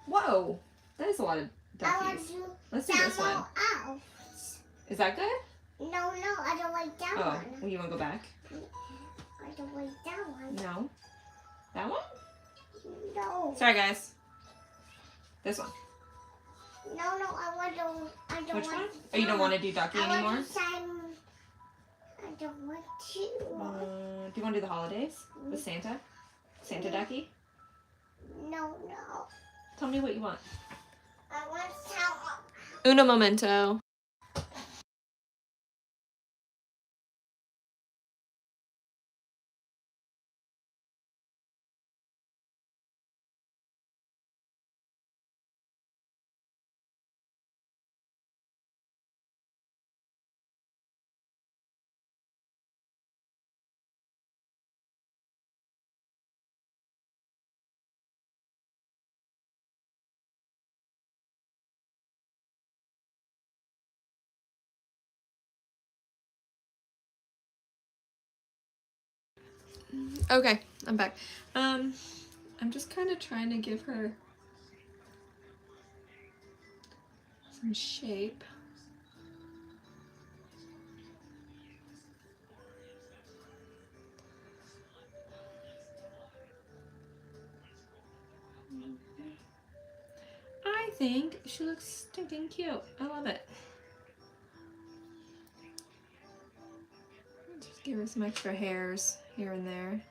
Whoa, that is a lot of I want duckies. to do Let's do this one. someone else. Is that good? No, I don't like that Oh, one. well, you want to go back? I don't like that one. No. That one? No. Sorry, guys. This one. No, I don't Which want. one? Oh, you don't want to do ducky I anymore? want to sign. I don't want to. Do you want to do the holidays with Santa? Santa ducky? No. Tell me what you want. I want someone. Uno momento. Okay, I'm back. I'm just kind of trying to give her some shape. I think she looks stinking cute. I love it. Just give her some extra hairs here and there.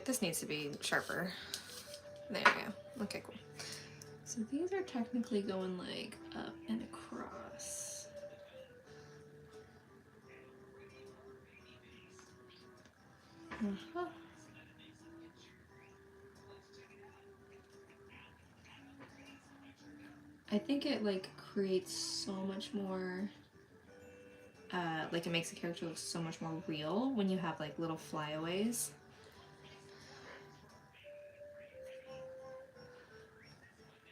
This needs to be sharper. There we go. Okay, cool. So these are technically going like up and across. I think it like creates so much more, like it makes the character look so much more real when you have like little flyaways.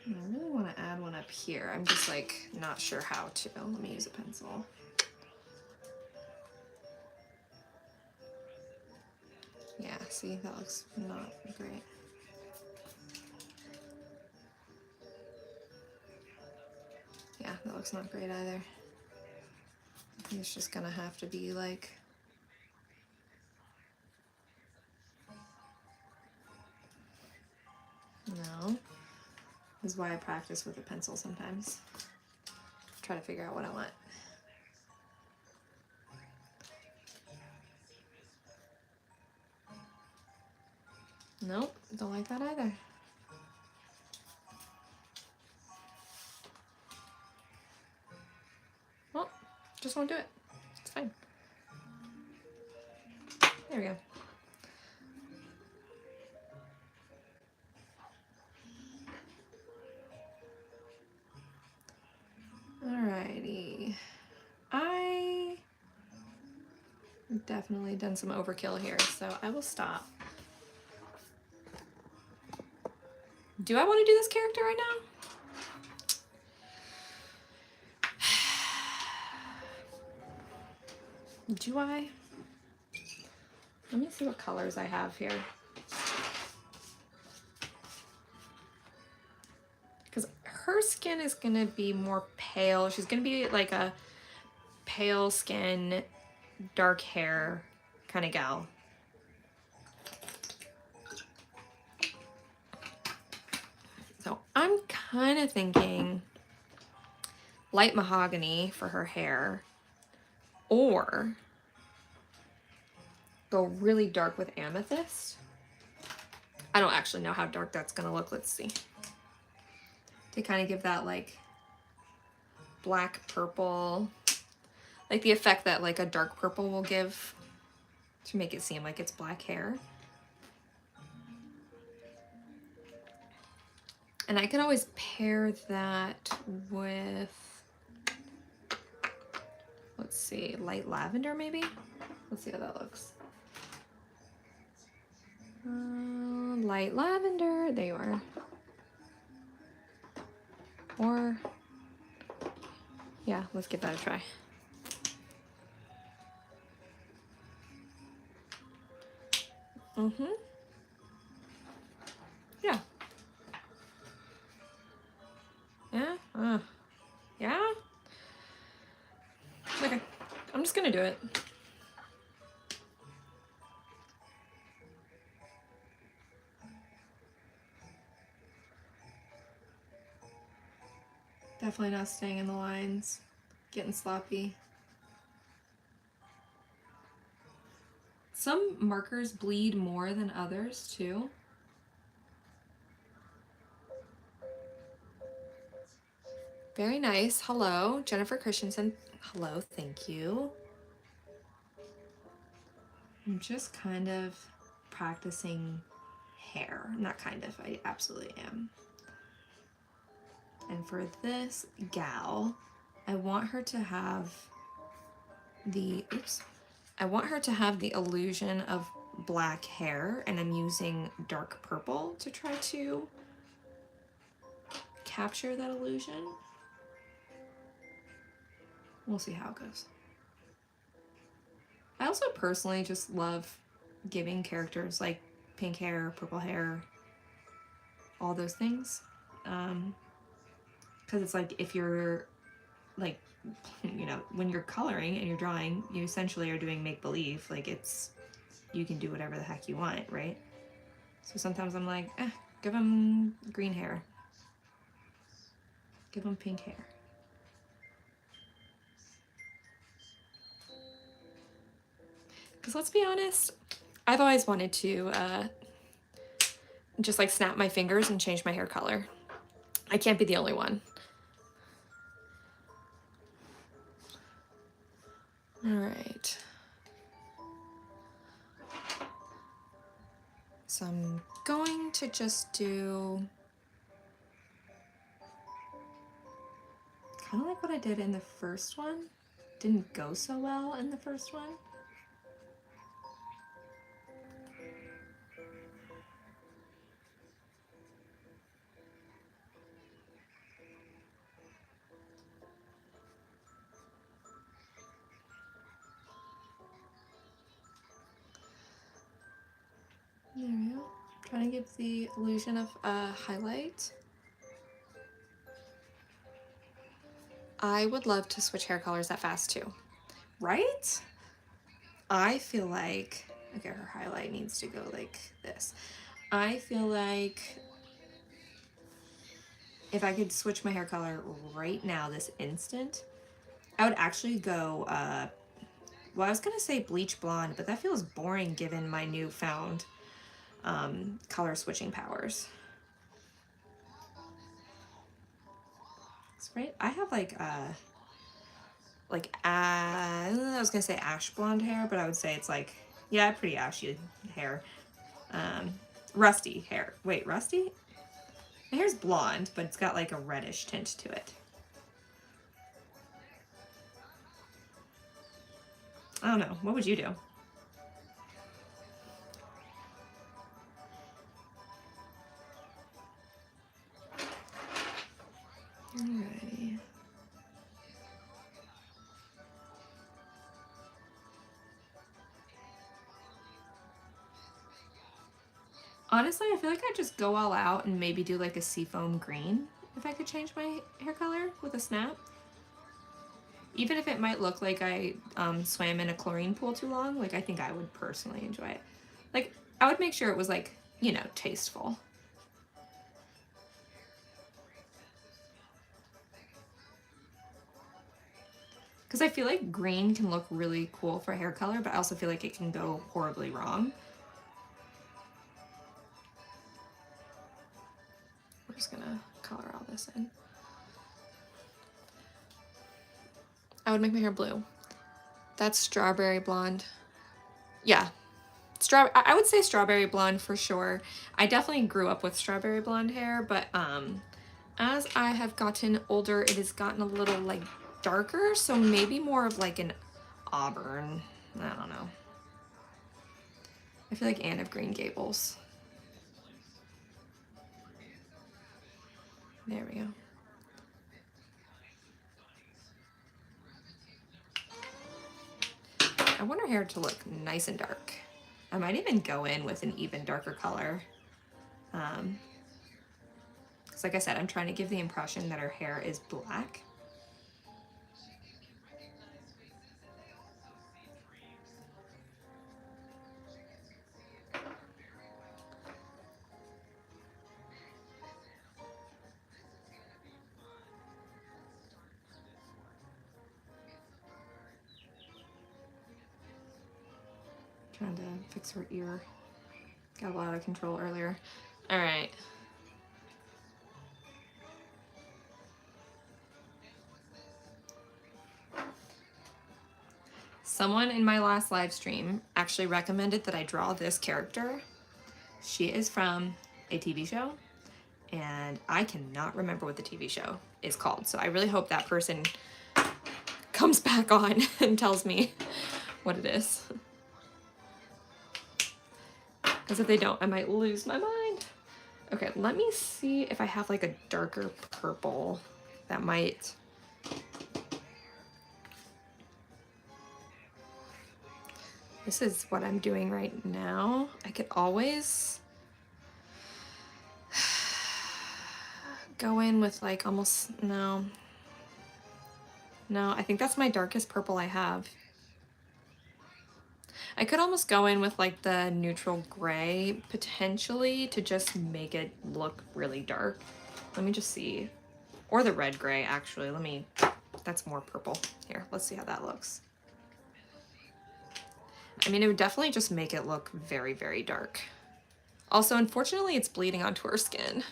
I really want to add one up here. I'm just like not sure how to. Let me use a pencil. Yeah, see, that looks not great. Yeah, that looks not great either. I think it's just gonna have to be like no. This is why I practice with a pencil sometimes. Try to figure out what I want. Nope, don't like that either. Well, just won't do it. It's fine. There we go. Alrighty. I definitely done some overkill here, so I will stop. Do I want to do this character right now? Do I? Let me see what colors I have here. Because her skin is going to be more pale. She's going to be like a pale skin, dark hair kind of gal. So I'm kind of thinking light mahogany for her hair, or go really dark with amethyst. I don't actually know how dark that's gonna look. Let's see. To kind of give that like black purple, like the effect that like a dark purple will give to make it seem like it's black hair. And I can always pair that with, let's see, light lavender maybe? Let's see how that looks. Light lavender, there you are. Or, yeah, let's give that a try. Yeah. Yeah? Yeah? Okay, I'm just gonna do it. Definitely not staying in the lines. Getting sloppy. Some markers bleed more than others too. Very nice. Hello, Jennifer Christensen. Hello, thank you. I'm just kind of practicing hair. Not kind of, I absolutely am. And for this gal, I want her to have the, I want her to have the illusion of black hair, and I'm using dark purple to try to capture that illusion. We'll see how it goes. I also personally just love giving characters like pink hair, purple hair, all those things. Because it's like if you're like, you know, when you're coloring and you're drawing, you essentially are doing make-believe. Like it's, you can do whatever the heck you want, right? So sometimes I'm like, give them green hair. Give them pink hair. Because let's be honest, I've always wanted to just like snap my fingers and change my hair color. I can't be the only one. All right. So I'm going to just do kind of like what I did in the first one. Didn't go so well in the first one. There we go. Trying to give the illusion of highlight. I would love to switch hair colors that fast too. Right? I feel like, okay, her highlight needs to go like this. I feel like if I could switch my hair color right now, this instant, I would actually go, well, I was gonna say bleach blonde, but that feels boring given my newfound color switching powers. Right? I have like I was gonna say ash blonde hair, but I would say it's like, yeah, pretty ashy hair. Rusty hair. Wait, rusty? My hair's blonde, but it's got like a reddish tint to it. I don't know. What would you do? Alrighty. Honestly, I feel like I'd just go all out and maybe do like a seafoam green if I could change my hair color with a snap. Even if it might look like I swam in a chlorine pool too long, like I think I would personally enjoy it. Like I would make sure it was like, you know, tasteful. Because I feel like green can look really cool for hair color, but I also feel like it can go horribly wrong. We're just gonna color all this in. I would make my hair blue. That's strawberry blonde. Yeah, I would say strawberry blonde for sure. I definitely grew up with strawberry blonde hair, but as I have gotten older, it has gotten a little like darker, so maybe more of like an auburn. I don't know. I feel like Anne of Green Gables. There we go. I want her hair to look nice and dark. I might even go in with an even darker color. Because like I said, I'm trying to give the impression that her hair is black. Trying to fix her ear. Got a lot out of control earlier. All right. Someone in my last live stream actually recommended that I draw this character. She is from a TV show, and I cannot remember what the TV show is called. So I really hope that person comes back on and tells me what it is. Because if they don't, I might lose my mind. Okay, let me see if I have like a darker purple that might... This is what I'm doing right now. I could always go in with like almost, no, I think that's my darkest purple I have. I could almost go in with like the neutral gray potentially to just make it look really dark. Let me just see. Or the red gray actually. That's more purple. Here, let's see how that looks. I mean, it would definitely just make it look very, very dark. Also, unfortunately, it's bleeding onto her skin.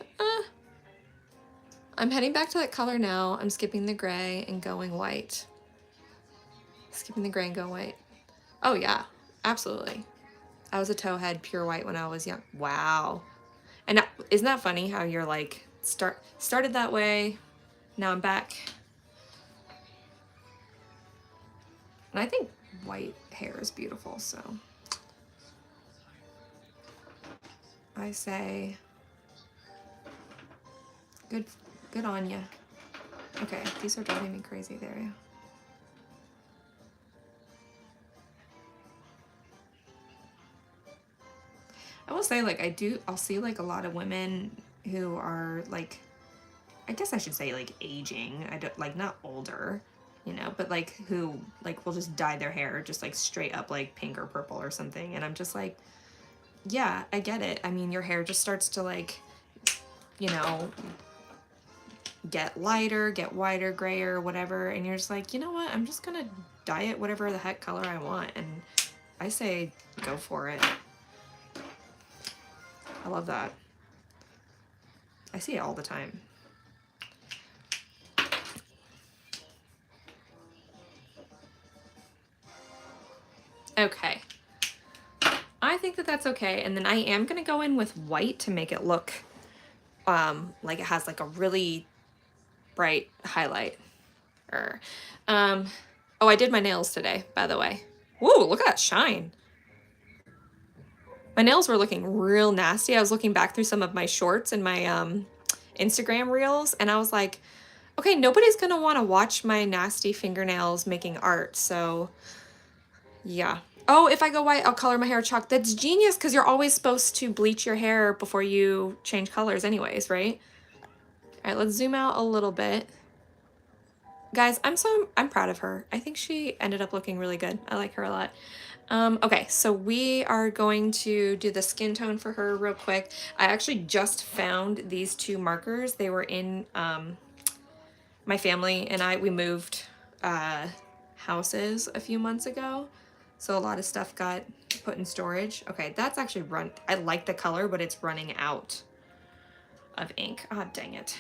I'm heading back to that color now. I'm skipping the gray and going white. Skipping the gray and going white. Oh yeah, absolutely. I was a towhead pure white when I was young. Wow. And isn't that funny how you're like, started that way, now I'm back. And I think white hair is beautiful, so I say good on ya. Okay, these are driving me crazy. There you go. I will say, like, I'll see like a lot of women who are like, I guess I should say like aging. I don't like, not older, you know, but like who like will just dye their hair just like straight up like pink or purple or something. And I'm just like, yeah, I get it. I mean, your hair just starts to like, you know, get lighter, get whiter, grayer, whatever. And you're just like, you know what? I'm just gonna dye it whatever the heck color I want. And I say, go for it. I love that. I see it all the time. Okay. I think that that's okay. And then I am going to go in with white to make it look like it has like a really bright highlight. Oh, I did my nails today, by the way. Whoa, look at that shine. My nails were looking real nasty. I was looking back through some of my shorts and my Instagram reels, and I was like, okay, nobody's gonna want to watch my nasty fingernails making art, so yeah. Oh, if I go white, I'll color my hair chalk. That's genius because you're always supposed to bleach your hair before you change colors anyways, right? All right, let's zoom out a little bit. Guys, I'm proud of her. I think she ended up looking really good. I like her a lot. Okay, so we are going to do the skin tone for her real quick. I actually just found these two markers. They were in my family and we moved houses a few months ago. So a lot of stuff got put in storage. Okay, that's actually I like the color, but it's running out of ink. Ah, dang it.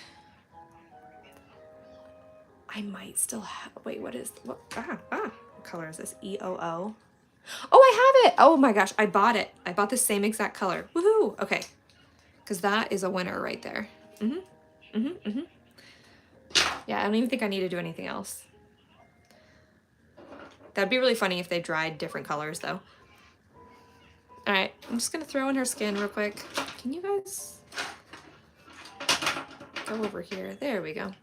I might still have, wait, what color is this? EOO. Oh, I have it. Oh my gosh, I bought it. I bought the same exact color. Woohoo. Okay. Because that is a winner right there. Yeah, I don't even think I need to do anything else. That'd be really funny if they dried different colors though. All right, I'm just gonna throw in her skin real quick. Can you guys go over here? There we go.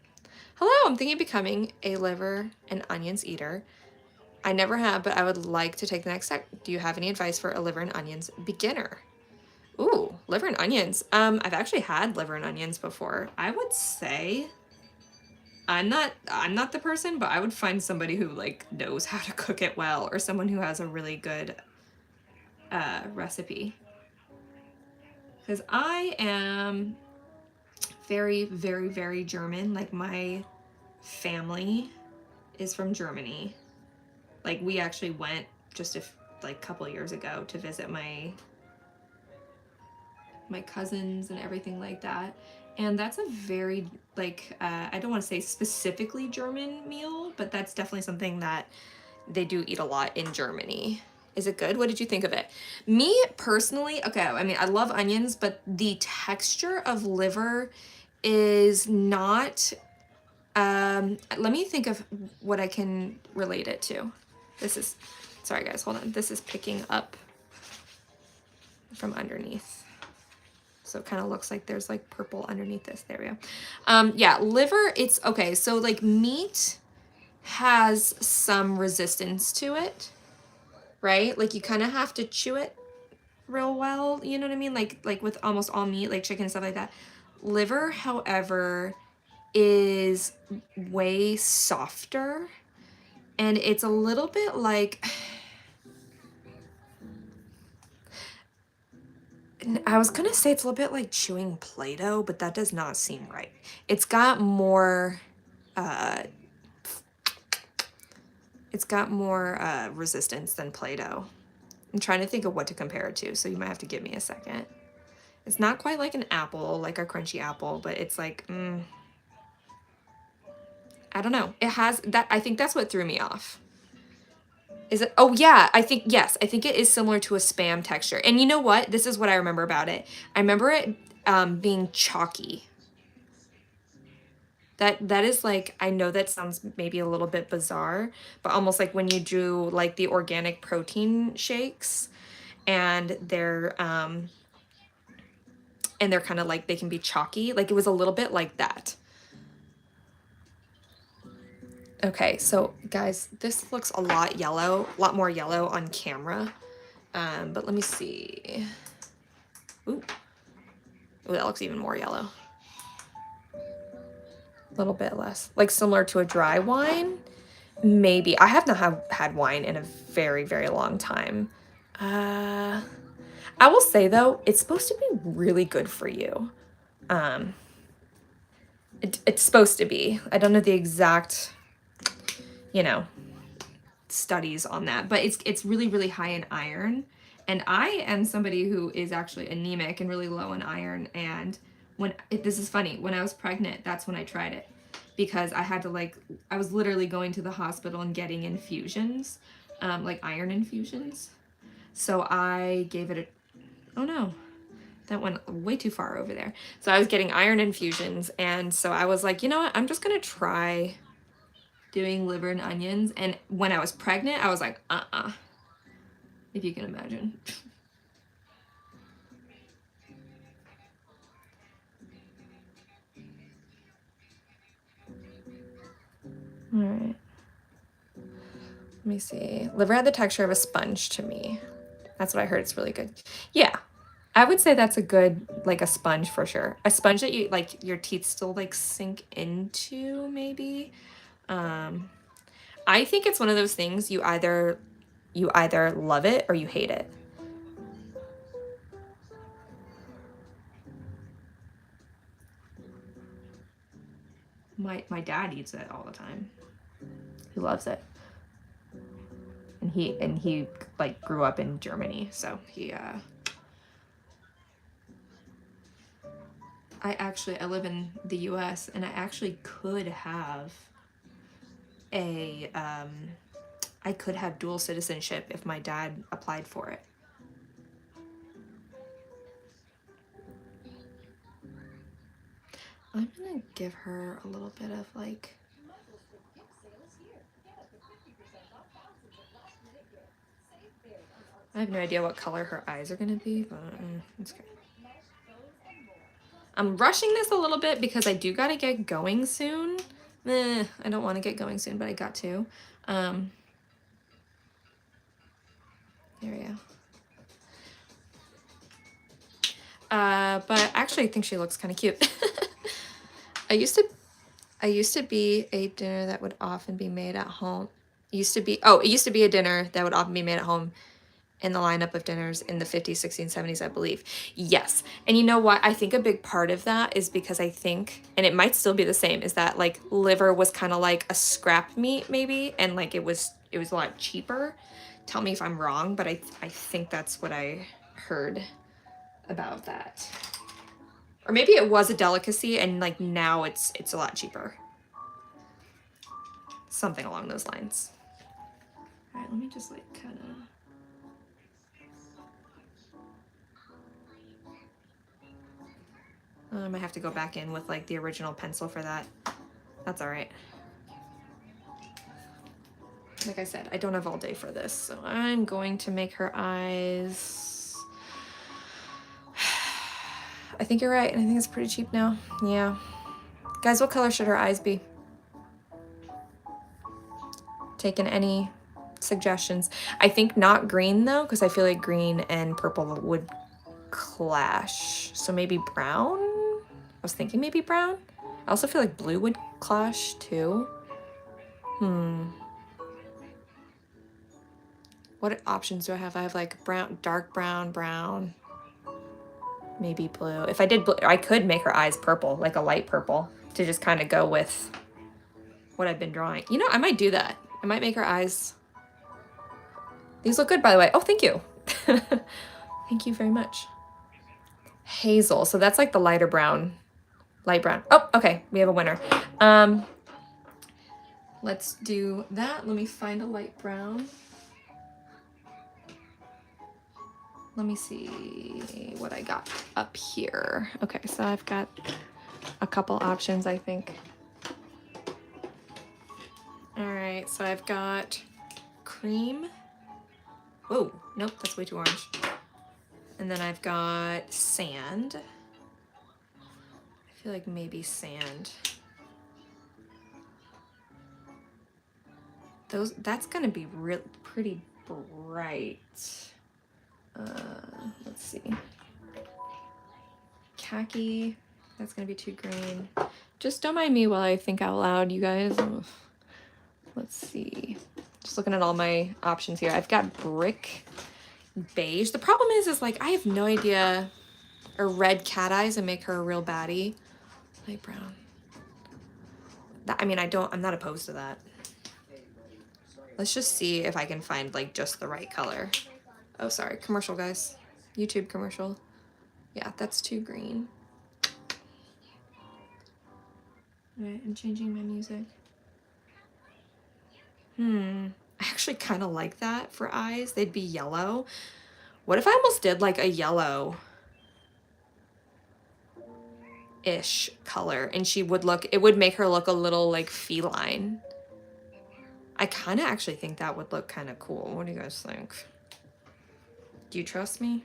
Hello, I'm thinking of becoming a liver and onions eater. I never have, but I would like to take the next step. Do you have any advice for a liver and onions beginner? Ooh, liver and onions. I've actually had liver and onions before. I would say I'm not the person, but I would find somebody who like knows how to cook it well, or someone who has a really good recipe. Because I am very, very, very German. Like my family is from Germany. Like we actually went just a couple years ago to visit my cousins and everything like that. And that's a very I don't want to say specifically German meal, but that's definitely something that they do eat a lot in Germany. Is it good? What did you think of it? Me personally, okay, I mean, I love onions, but the texture of liver is not, let me think of what I can relate it to. Sorry guys, hold on. This is picking up from underneath. So it kind of looks like there's like purple underneath this. There we go. Yeah, liver, it's okay. So like meat has some resistance to it, right? Like you kind of have to chew it real well. You know what I mean? Like with almost all meat, like chicken and stuff like that. Liver, however, is way softer. And it's a little bit like, I was gonna say it's a little bit like chewing Play-Doh, but that does not seem right. It's got more, resistance than Play-Doh. I'm trying to think of what to compare it to, so you might have to give me a second. It's not quite like an apple, like a crunchy apple, but it's like, I don't know. It has that, I think that's what threw me off. Is it? Oh yeah, yes, I think it is similar to a Spam texture. And you know what? This is what I remember about it. I remember it being chalky. That is like, I know that sounds maybe a little bit bizarre, but almost like when you do like the organic protein shakes and they're kind of like, they can be chalky. Like it was a little bit like that. Okay, so guys, this looks a lot more yellow on camera. But let me see. Ooh, that looks even more yellow. A little bit less, like similar to a dry wine. Maybe. I have not had wine in a very, very long time. I will say though, it's supposed to be really good for you. It's supposed to be. I don't know the exact, studies on that, but it's really, really high in iron. And I am somebody who is actually anemic and really low in iron. And this is funny, when I was pregnant, that's when I tried it. Because I had to I was literally going to the hospital and getting infusions, like iron infusions. So I gave it oh no, that went way too far over there. So I was getting iron infusions. And so I was like, you know what, I'm just gonna try doing liver and onions. And when I was pregnant, I was like, if you can imagine. All right. me see. Liver had the texture of a sponge to me. That's what I heard. It's really good. Yeah, I would say that's a good, like a sponge for sure. A sponge that you, like your teeth still like sink into maybe. I think it's one of those things you either love it or you hate it. My dad eats it all the time. He loves it. And he like grew up in Germany, so he I live in the US and I actually could have I could have dual citizenship if my dad applied for it. I'm gonna give her a little bit of like, I have no idea what color her eyes are gonna be, but it's good. I'm rushing this a little bit because I do gotta get going soon. I don't want to get going soon, but I got to. There we go. But actually I think she looks kind of cute. I used to be a dinner that would often be made at home. It used to be a dinner that would often be made at home in the lineup of dinners in the 50s, 60s, 70s, I believe. Yes. And you know what? I think a big part of that is because I think, and it might still be the same, is that like liver was kind of like a scrap meat maybe, and like it was a lot cheaper. Tell me if I'm wrong, but I think that's what I heard about that. Or maybe it was a delicacy and like now it's a lot cheaper. Something along those lines. All right, let me just like kind of... I might have to go back in with like the original pencil for that. That's all right. Like I said, I don't have all day for this, so I'm going to make her eyes. I think you're right. I think it's pretty cheap now. Yeah. Guys, what color should her eyes be? Taking any suggestions? I think not green though, because I feel like green and purple would clash. So maybe brown? I was thinking maybe brown. I also feel like blue would clash too. What options do I have? I have like brown, dark brown, brown, maybe blue. If I did blue, I could make her eyes purple, like a light purple, to just kind of go with what I've been drawing. You know, I might do that. I might make her eyes. These look good, by the way. Oh, thank you. Thank you very much. Hazel. So that's like the lighter brown. Light brown. Oh, okay. We have a winner. Let's do that. Let me find a light brown. Let me see what I got up here. Okay, so I've got a couple options, I think. All right, so I've got cream. Whoa, nope, that's way too orange. And then I've got sand. I feel like maybe sand. That's gonna be pretty bright. Let's see. Khaki, that's gonna be too green. Just don't mind me while I think out loud, you guys. Let's see. Just looking at all my options here. I've got brick beige. The problem is like I have no idea. Or red cat eyes and make her a real baddie. Light brown. I mean, I'm not opposed to that. Let's just see if I can find like just the right color. Oh, sorry, commercial, guys. YouTube commercial. Yeah, that's too green. All right, I'm changing my music. I actually kind of like that for eyes. They'd be yellow. What if I almost did like a yellow-ish color and she would look, it would make her look a little like feline. I kind of actually think that would look kind of cool. What do you guys think? Do you trust me?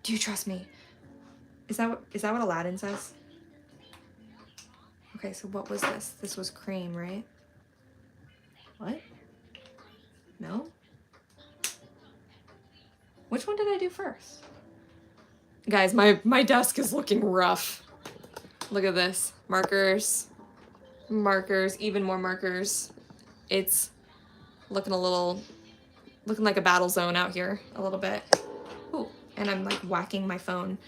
Do you trust me? Is that what Aladdin says? Okay, so what was this? This was cream, right? What? No? Which one did I do first? Guys, my desk is looking rough. Look at this. Markers. Markers. Even more markers. It's looking like a battle zone out here a little bit. Ooh, and I'm like whacking my phone.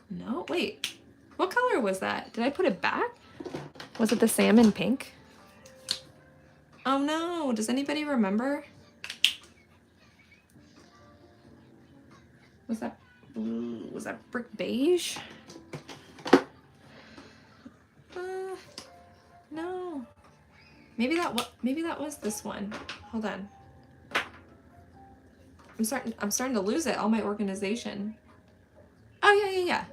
No, wait. What color was that? Did I put it back? Was it the salmon pink? Oh no, does anybody remember? Was that blue? Was that brick beige? No. Maybe that was this one. Hold on. I'm starting to lose it, all my organization. Oh yeah.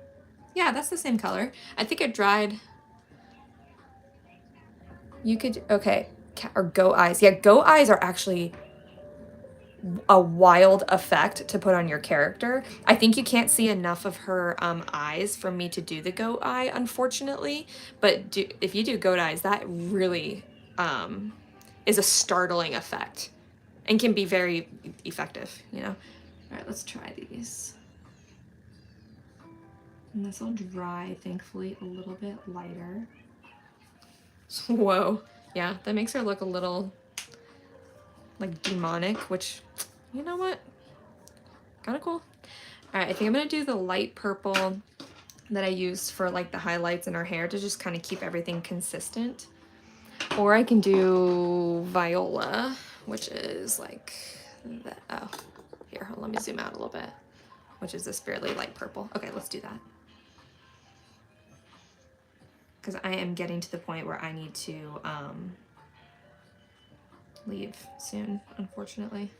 Yeah, that's the same color. I think it dried. You could, okay, or goat eyes. Yeah, goat eyes are actually a wild effect to put on your character. I think you can't see enough of her eyes for me to do the goat eye, unfortunately. But if you do goat eyes, that really is a startling effect and can be very effective, you know? All right, let's try these. And this will dry, thankfully, a little bit lighter. Whoa. Yeah, that makes her look a little like demonic, which, you know what? Kind of cool. All right, I think I'm gonna do the light purple that I used for like the highlights in her hair to just kind of keep everything consistent. Or I can do Viola, which is like the, oh, here, let me zoom out a little bit, which is this fairly light purple. Okay, let's do that. Because I am getting to the point where I need to leave soon, unfortunately.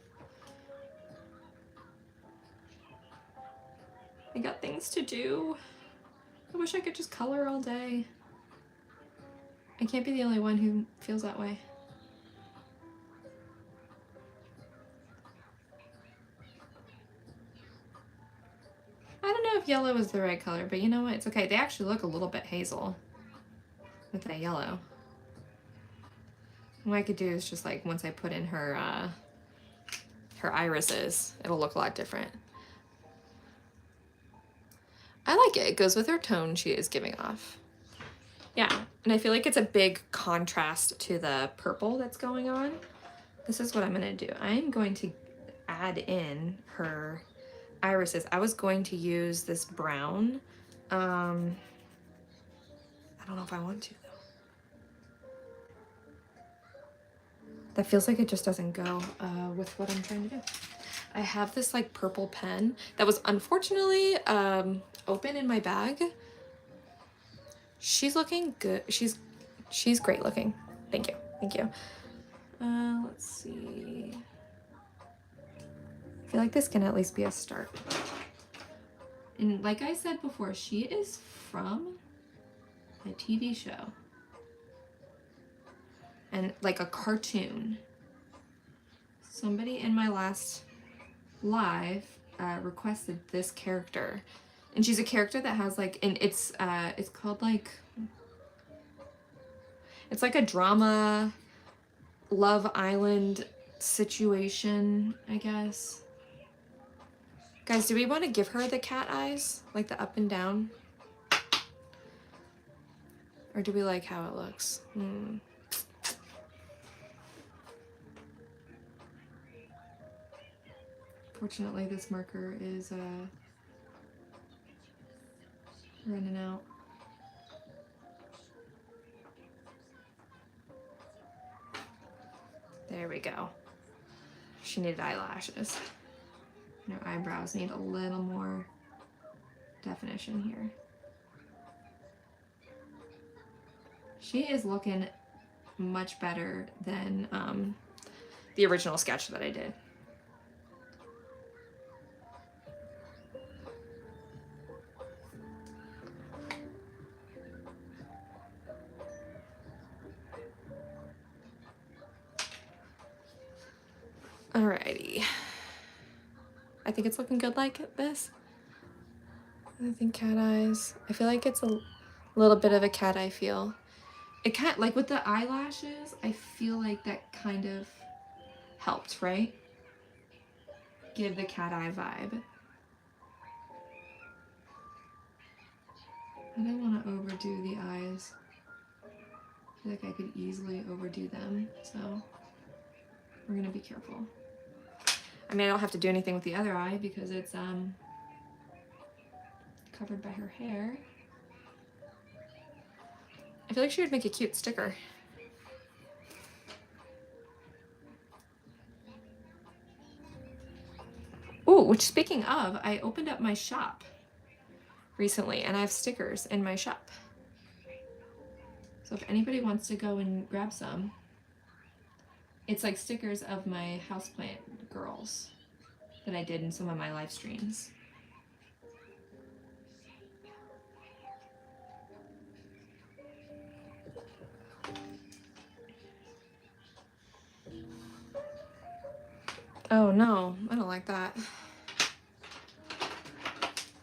I got things to do. I wish I could just color all day. I can't be the only one who feels that way. I don't know if yellow is the right color, but you know what? It's okay. They actually look a little bit hazel with that yellow. What I could do is just like once I put in her irises, it'll look a lot different. I like it. It goes with her tone she is giving off. Yeah, and I feel like it's a big contrast to the purple that's going on. This is what I'm gonna do. I'm going to add in her irises. I was going to use this brown. I don't know if I want to though. That feels like it just doesn't go with what I'm trying to do. I have this like purple pen that was unfortunately open in my bag. She's looking good. She's great looking. Thank you. Thank you. Let's see. I feel like this can at least be a start. And like I said before, she is from a TV show. And like a cartoon. Somebody in my last live requested this character. And she's a character that has like, and it's called like, it's like a drama, Love Island situation, I guess. Guys, do we want to give her the cat eyes? Like the up and down? Or do we like how it looks? Fortunately, this marker is running out. There we go. She needed eyelashes. And her eyebrows need a little more definition here. She is looking much better than the original sketch that I did. Alrighty. I think it's looking good like this. I think cat eyes. I feel like it's a little bit of a cat eye feel. It kind of, like with the eyelashes, I feel like that kind of helped, right? Give the cat eye vibe. I don't want to overdo the eyes. I feel like I could easily overdo them, so we're gonna be careful. I mean, I don't have to do anything with the other eye because it's covered by her hair. I feel like she would make a cute sticker. Ooh, which speaking of, I opened up my shop recently and I have stickers in my shop. So if anybody wants to go and grab some, it's like stickers of my houseplant girls that I did in some of my live streams. Oh no, I don't like that.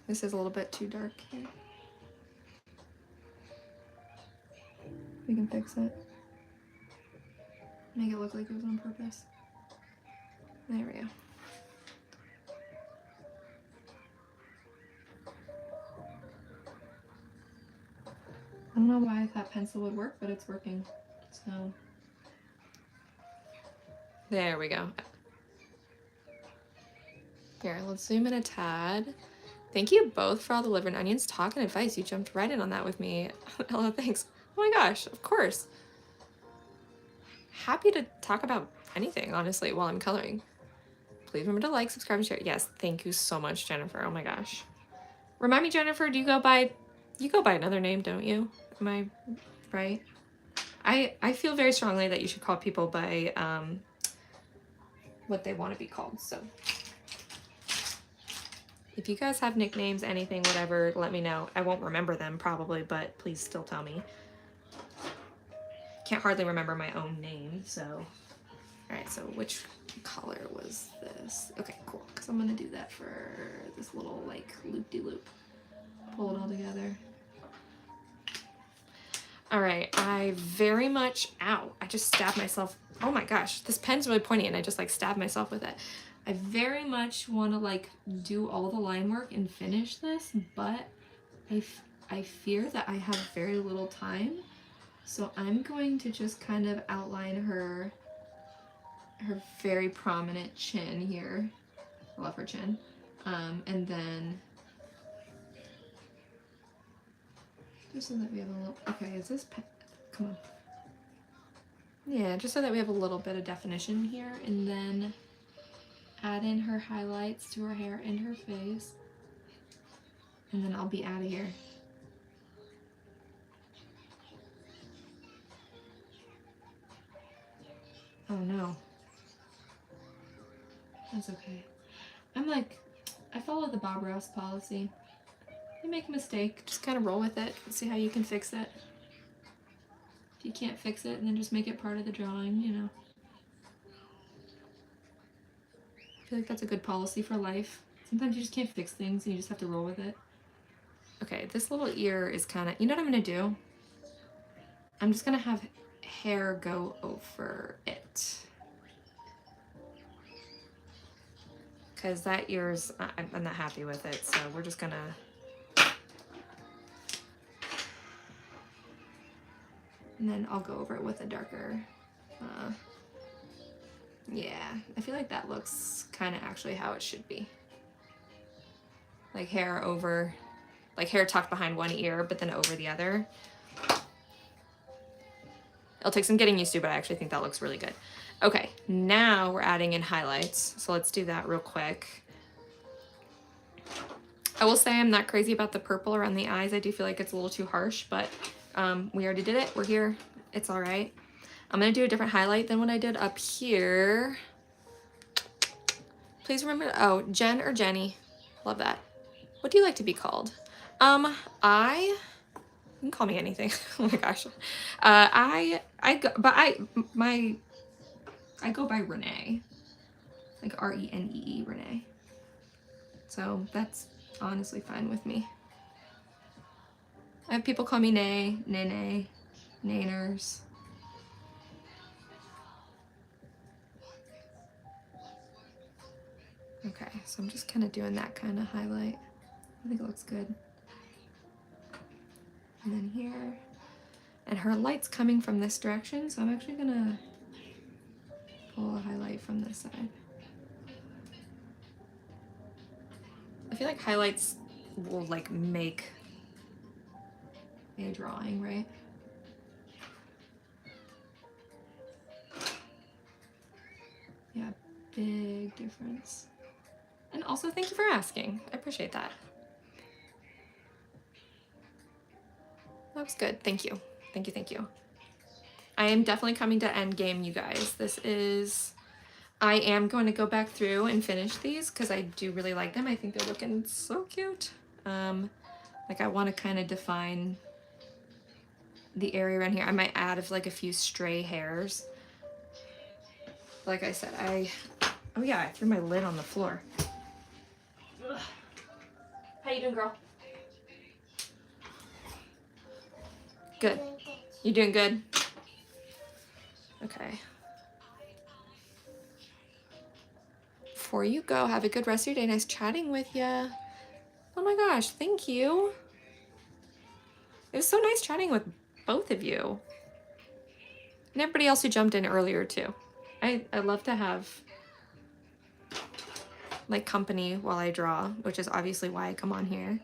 This is a little bit too dark here. We can fix it. Make it look like it was on purpose. There we go. I don't know why that pencil would work, but it's working. So there we go. Here, let's zoom in a tad. Thank you both for all the liver and onions talk and advice. You jumped right in on that with me. Ella, thanks. Oh my gosh, of course. Happy to talk about anything, honestly, while I'm coloring. Please remember to like, subscribe, and share. Yes, thank you so much, Jennifer. Oh my gosh. Remind me, Jennifer, you go by another name, don't you? Am I right? I feel very strongly that you should call people by what they want to be called, so. If you guys have nicknames, anything, whatever, let me know. I won't remember them probably, but please still tell me. Can't hardly remember my own name, so. All right, so which color was this? Okay, cool, because I'm gonna do that for this little like loop-de-loop. Pull it all together. All right, I very much, ow, I just stabbed myself. Oh my gosh, this pen's really pointy and I just like stabbed myself with it. I very much want to like do all the line work and finish this, but I fear that I have very little time. So I'm going to just kind of outline her very prominent chin here. I love her chin. And then just so that we have a little, okay, is this pen, come on. Yeah, just so that we have a little bit of definition here, and then add in her highlights to her hair and her face. And then I'll be out of here. Oh no. That's okay. I'm like, I follow the Bob Ross policy. You make a mistake, just kind of roll with it and see how you can fix it. If you can't fix it, then just make it part of the drawing, you know. I feel like that's a good policy for life. Sometimes you just can't fix things and you just have to roll with it. Okay, this little ear is kind of, you know what I'm gonna do? I'm just gonna have hair go over it. Because that ear's, I'm not happy with it, so we're just gonna, and then I'll go over it with a darker, yeah, I feel like that looks kind of actually how it should be. Like hair over, like hair tucked behind one ear, but then over the other. It'll take some getting used to, but I actually think that looks really good. Okay, now we're adding in highlights. So let's do that real quick. I will say I'm not crazy about the purple around the eyes. I do feel like it's a little too harsh, but we already did it. We're here. It's all right. I'm gonna do a different highlight than what I did up here. Please remember, oh, Jen or Jenny. Love that. What do you like to be called? You can call me anything. Oh my gosh. I go by Renee. Like R-E-N-E-E, Renee. So that's honestly fine with me. I have people call me Nay, Nene, Naners. So I'm just kind of doing that kind of highlight. I think it looks good. And then here. And her light's coming from this direction, so I'm actually gonna pull a highlight from this side. I feel like highlights will like make a drawing, right? Yeah, big difference. And also thank you for asking. I appreciate that. That was good. Thank you. Thank you, thank you. I am definitely coming to Endgame, you guys. I am going to go back through and finish these because I do really like them. I think they're looking so cute. Like I want to kind of define the area around here. I might add like a few stray hairs. Like I said, oh yeah, I threw my lid on the floor. Ugh. How you doing, girl? Good. You doing good? Okay. Before you go, have a good rest of your day. Nice chatting with you. Oh my gosh, thank you. It was so nice chatting with both of you. And everybody else who jumped in earlier too. I love to have like company while I draw, which is obviously why I come on here.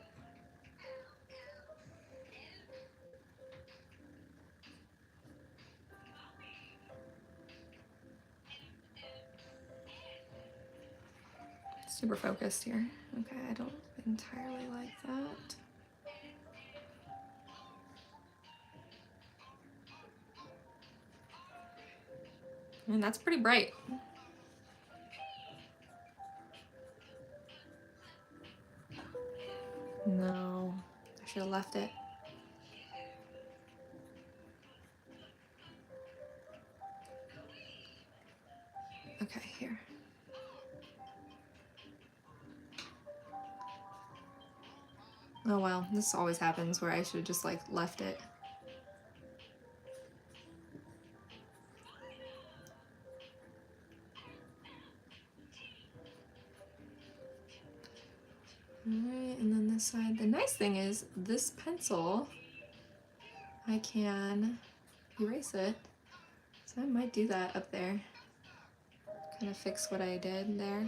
Super focused here. Okay, I don't entirely like that. And that's pretty bright. No, I should have left it. Okay, here. Oh well, this always happens where I should have just like left it. Alright, and then this side. The nice thing is this pencil, I can erase it. So I might do that up there. Kind of fix what I did there.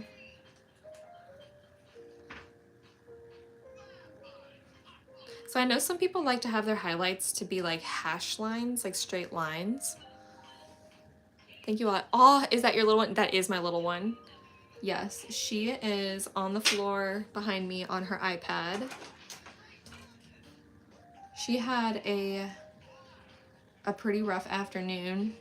So I know some people like to have their highlights to be like hash lines, like straight lines. Thank you all. Oh, is that your little one? That is my little one. Yes, she is on the floor behind me on her iPad. She had a pretty rough afternoon.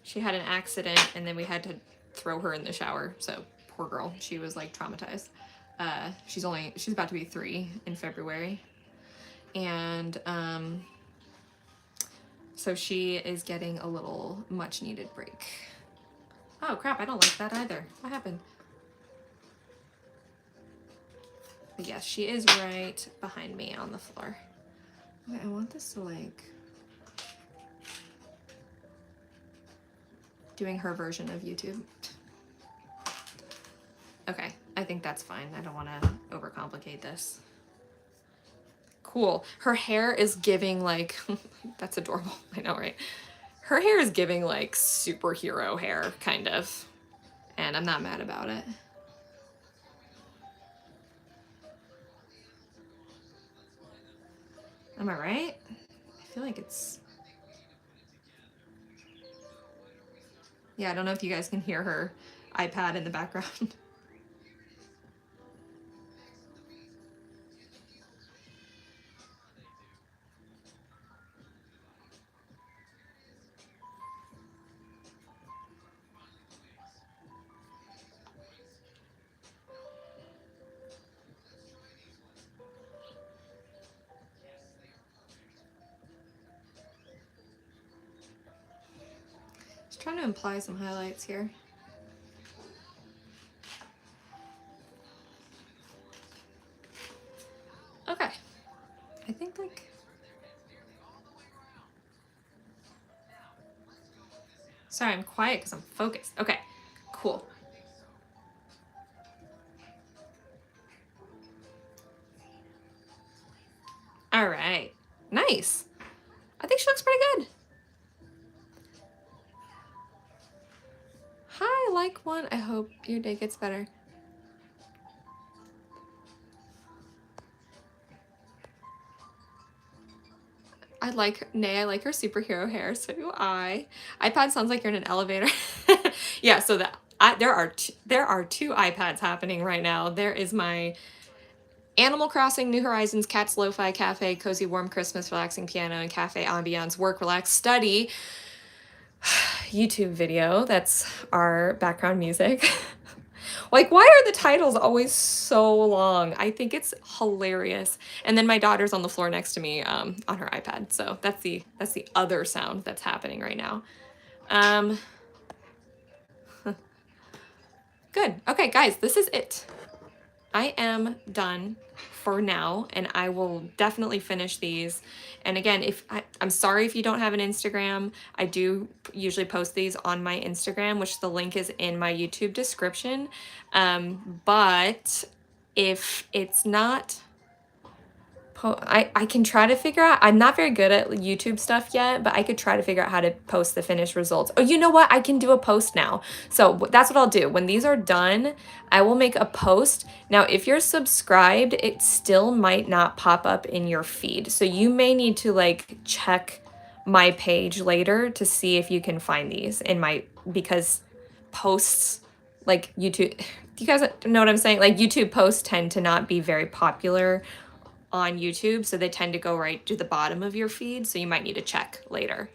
She had an accident and then we had to throw her in the shower. So poor girl, she was like traumatized. She's about to be 3 in February. And so she is getting a little much needed break. Oh crap, I don't like that either. What happened? But yes, she is right behind me on the floor. Okay, I want this to like... doing her version of YouTube. Okay, I think that's fine. I don't want to overcomplicate this. Cool. Her hair is giving like... that's adorable. I know, right? Her hair is giving like superhero hair, kind of. And I'm not mad about it. Am I right? I feel like it's... yeah, I don't know if you guys can hear her iPad in the background. Just trying to imply some highlights here. Okay. I think like... sorry, I'm quiet because I'm focused. Okay, cool. All right. Nice. I think she looks pretty good. Hi, like one. I hope your day gets better. I like her superhero hair, so do I. iPad sounds like you're in an elevator. Yeah, so there are two iPads happening right now. There is my Animal Crossing, New Horizons, Cats Lo-Fi Cafe, Cozy Warm Christmas, Relaxing Piano, and Cafe Ambiance, Work, Relax, Study YouTube video. That's our background music. Like, why are the titles always so long? I think it's hilarious. And then my daughter's on the floor next to me on her iPad. So that's the other sound that's happening right now. Good. Okay, guys, this is it. I am done for now, and I will definitely finish these. And again, I'm sorry if you don't have an Instagram. I do usually post these on my Instagram, which the link is in my YouTube description. But if it's not, I can try to figure out. I'm not very good at YouTube stuff yet, but I could try to figure out how to post the finished results. Oh, you know what? I can do a post now. So that's what I'll do. When these are done, I will make a post. Now, if you're subscribed, it still might not pop up in your feed. So you may need to like check my page later to see if you can find these in my, because posts like YouTube, do you guys know what I'm saying? Like YouTube posts tend to not be very popular on YouTube, so they tend to go right to the bottom of your feed, so you might need to check later.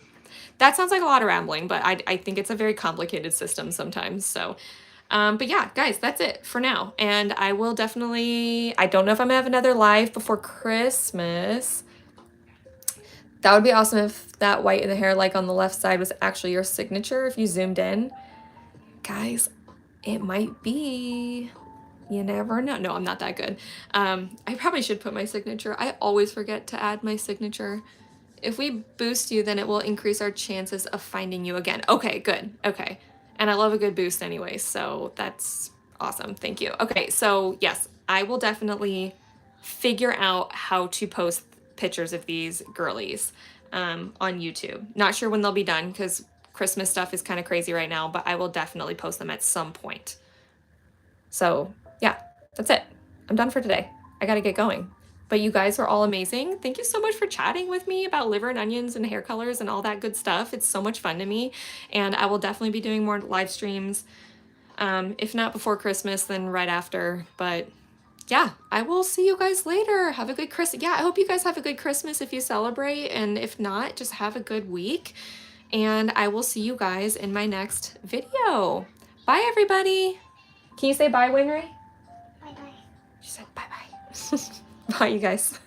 That sounds like a lot of rambling, but I think it's a very complicated system sometimes. So, but yeah, guys, that's it for now. And I will definitely, I don't know if I'm gonna have another live before Christmas. That would be awesome if that white in the hair, like on the left side, was actually your signature if you zoomed in. Guys, it might be. You never know. No, I'm not that good. I probably should put my signature. I always forget to add my signature. If we boost you, then it will increase our chances of finding you again. Okay, good. Okay. And I love a good boost anyway, so that's awesome. Thank you. Okay, so yes, I will definitely figure out how to post pictures of these girlies on YouTube. Not sure when they'll be done because Christmas stuff is kind of crazy right now, but I will definitely post them at some point. So yeah, that's it. I'm done for today. I gotta get going. But you guys are all amazing. Thank you so much for chatting with me about liver and onions and hair colors and all that good stuff. It's so much fun to me. And I will definitely be doing more live streams. If not before Christmas, then right after. But yeah, I will see you guys later. Have a good Christmas. Yeah, I hope you guys have a good Christmas if you celebrate. And if not, just have a good week. And I will see you guys in my next video. Bye, everybody. Can you say bye, Winry? Bye bye. She said bye-bye. Bye, you guys.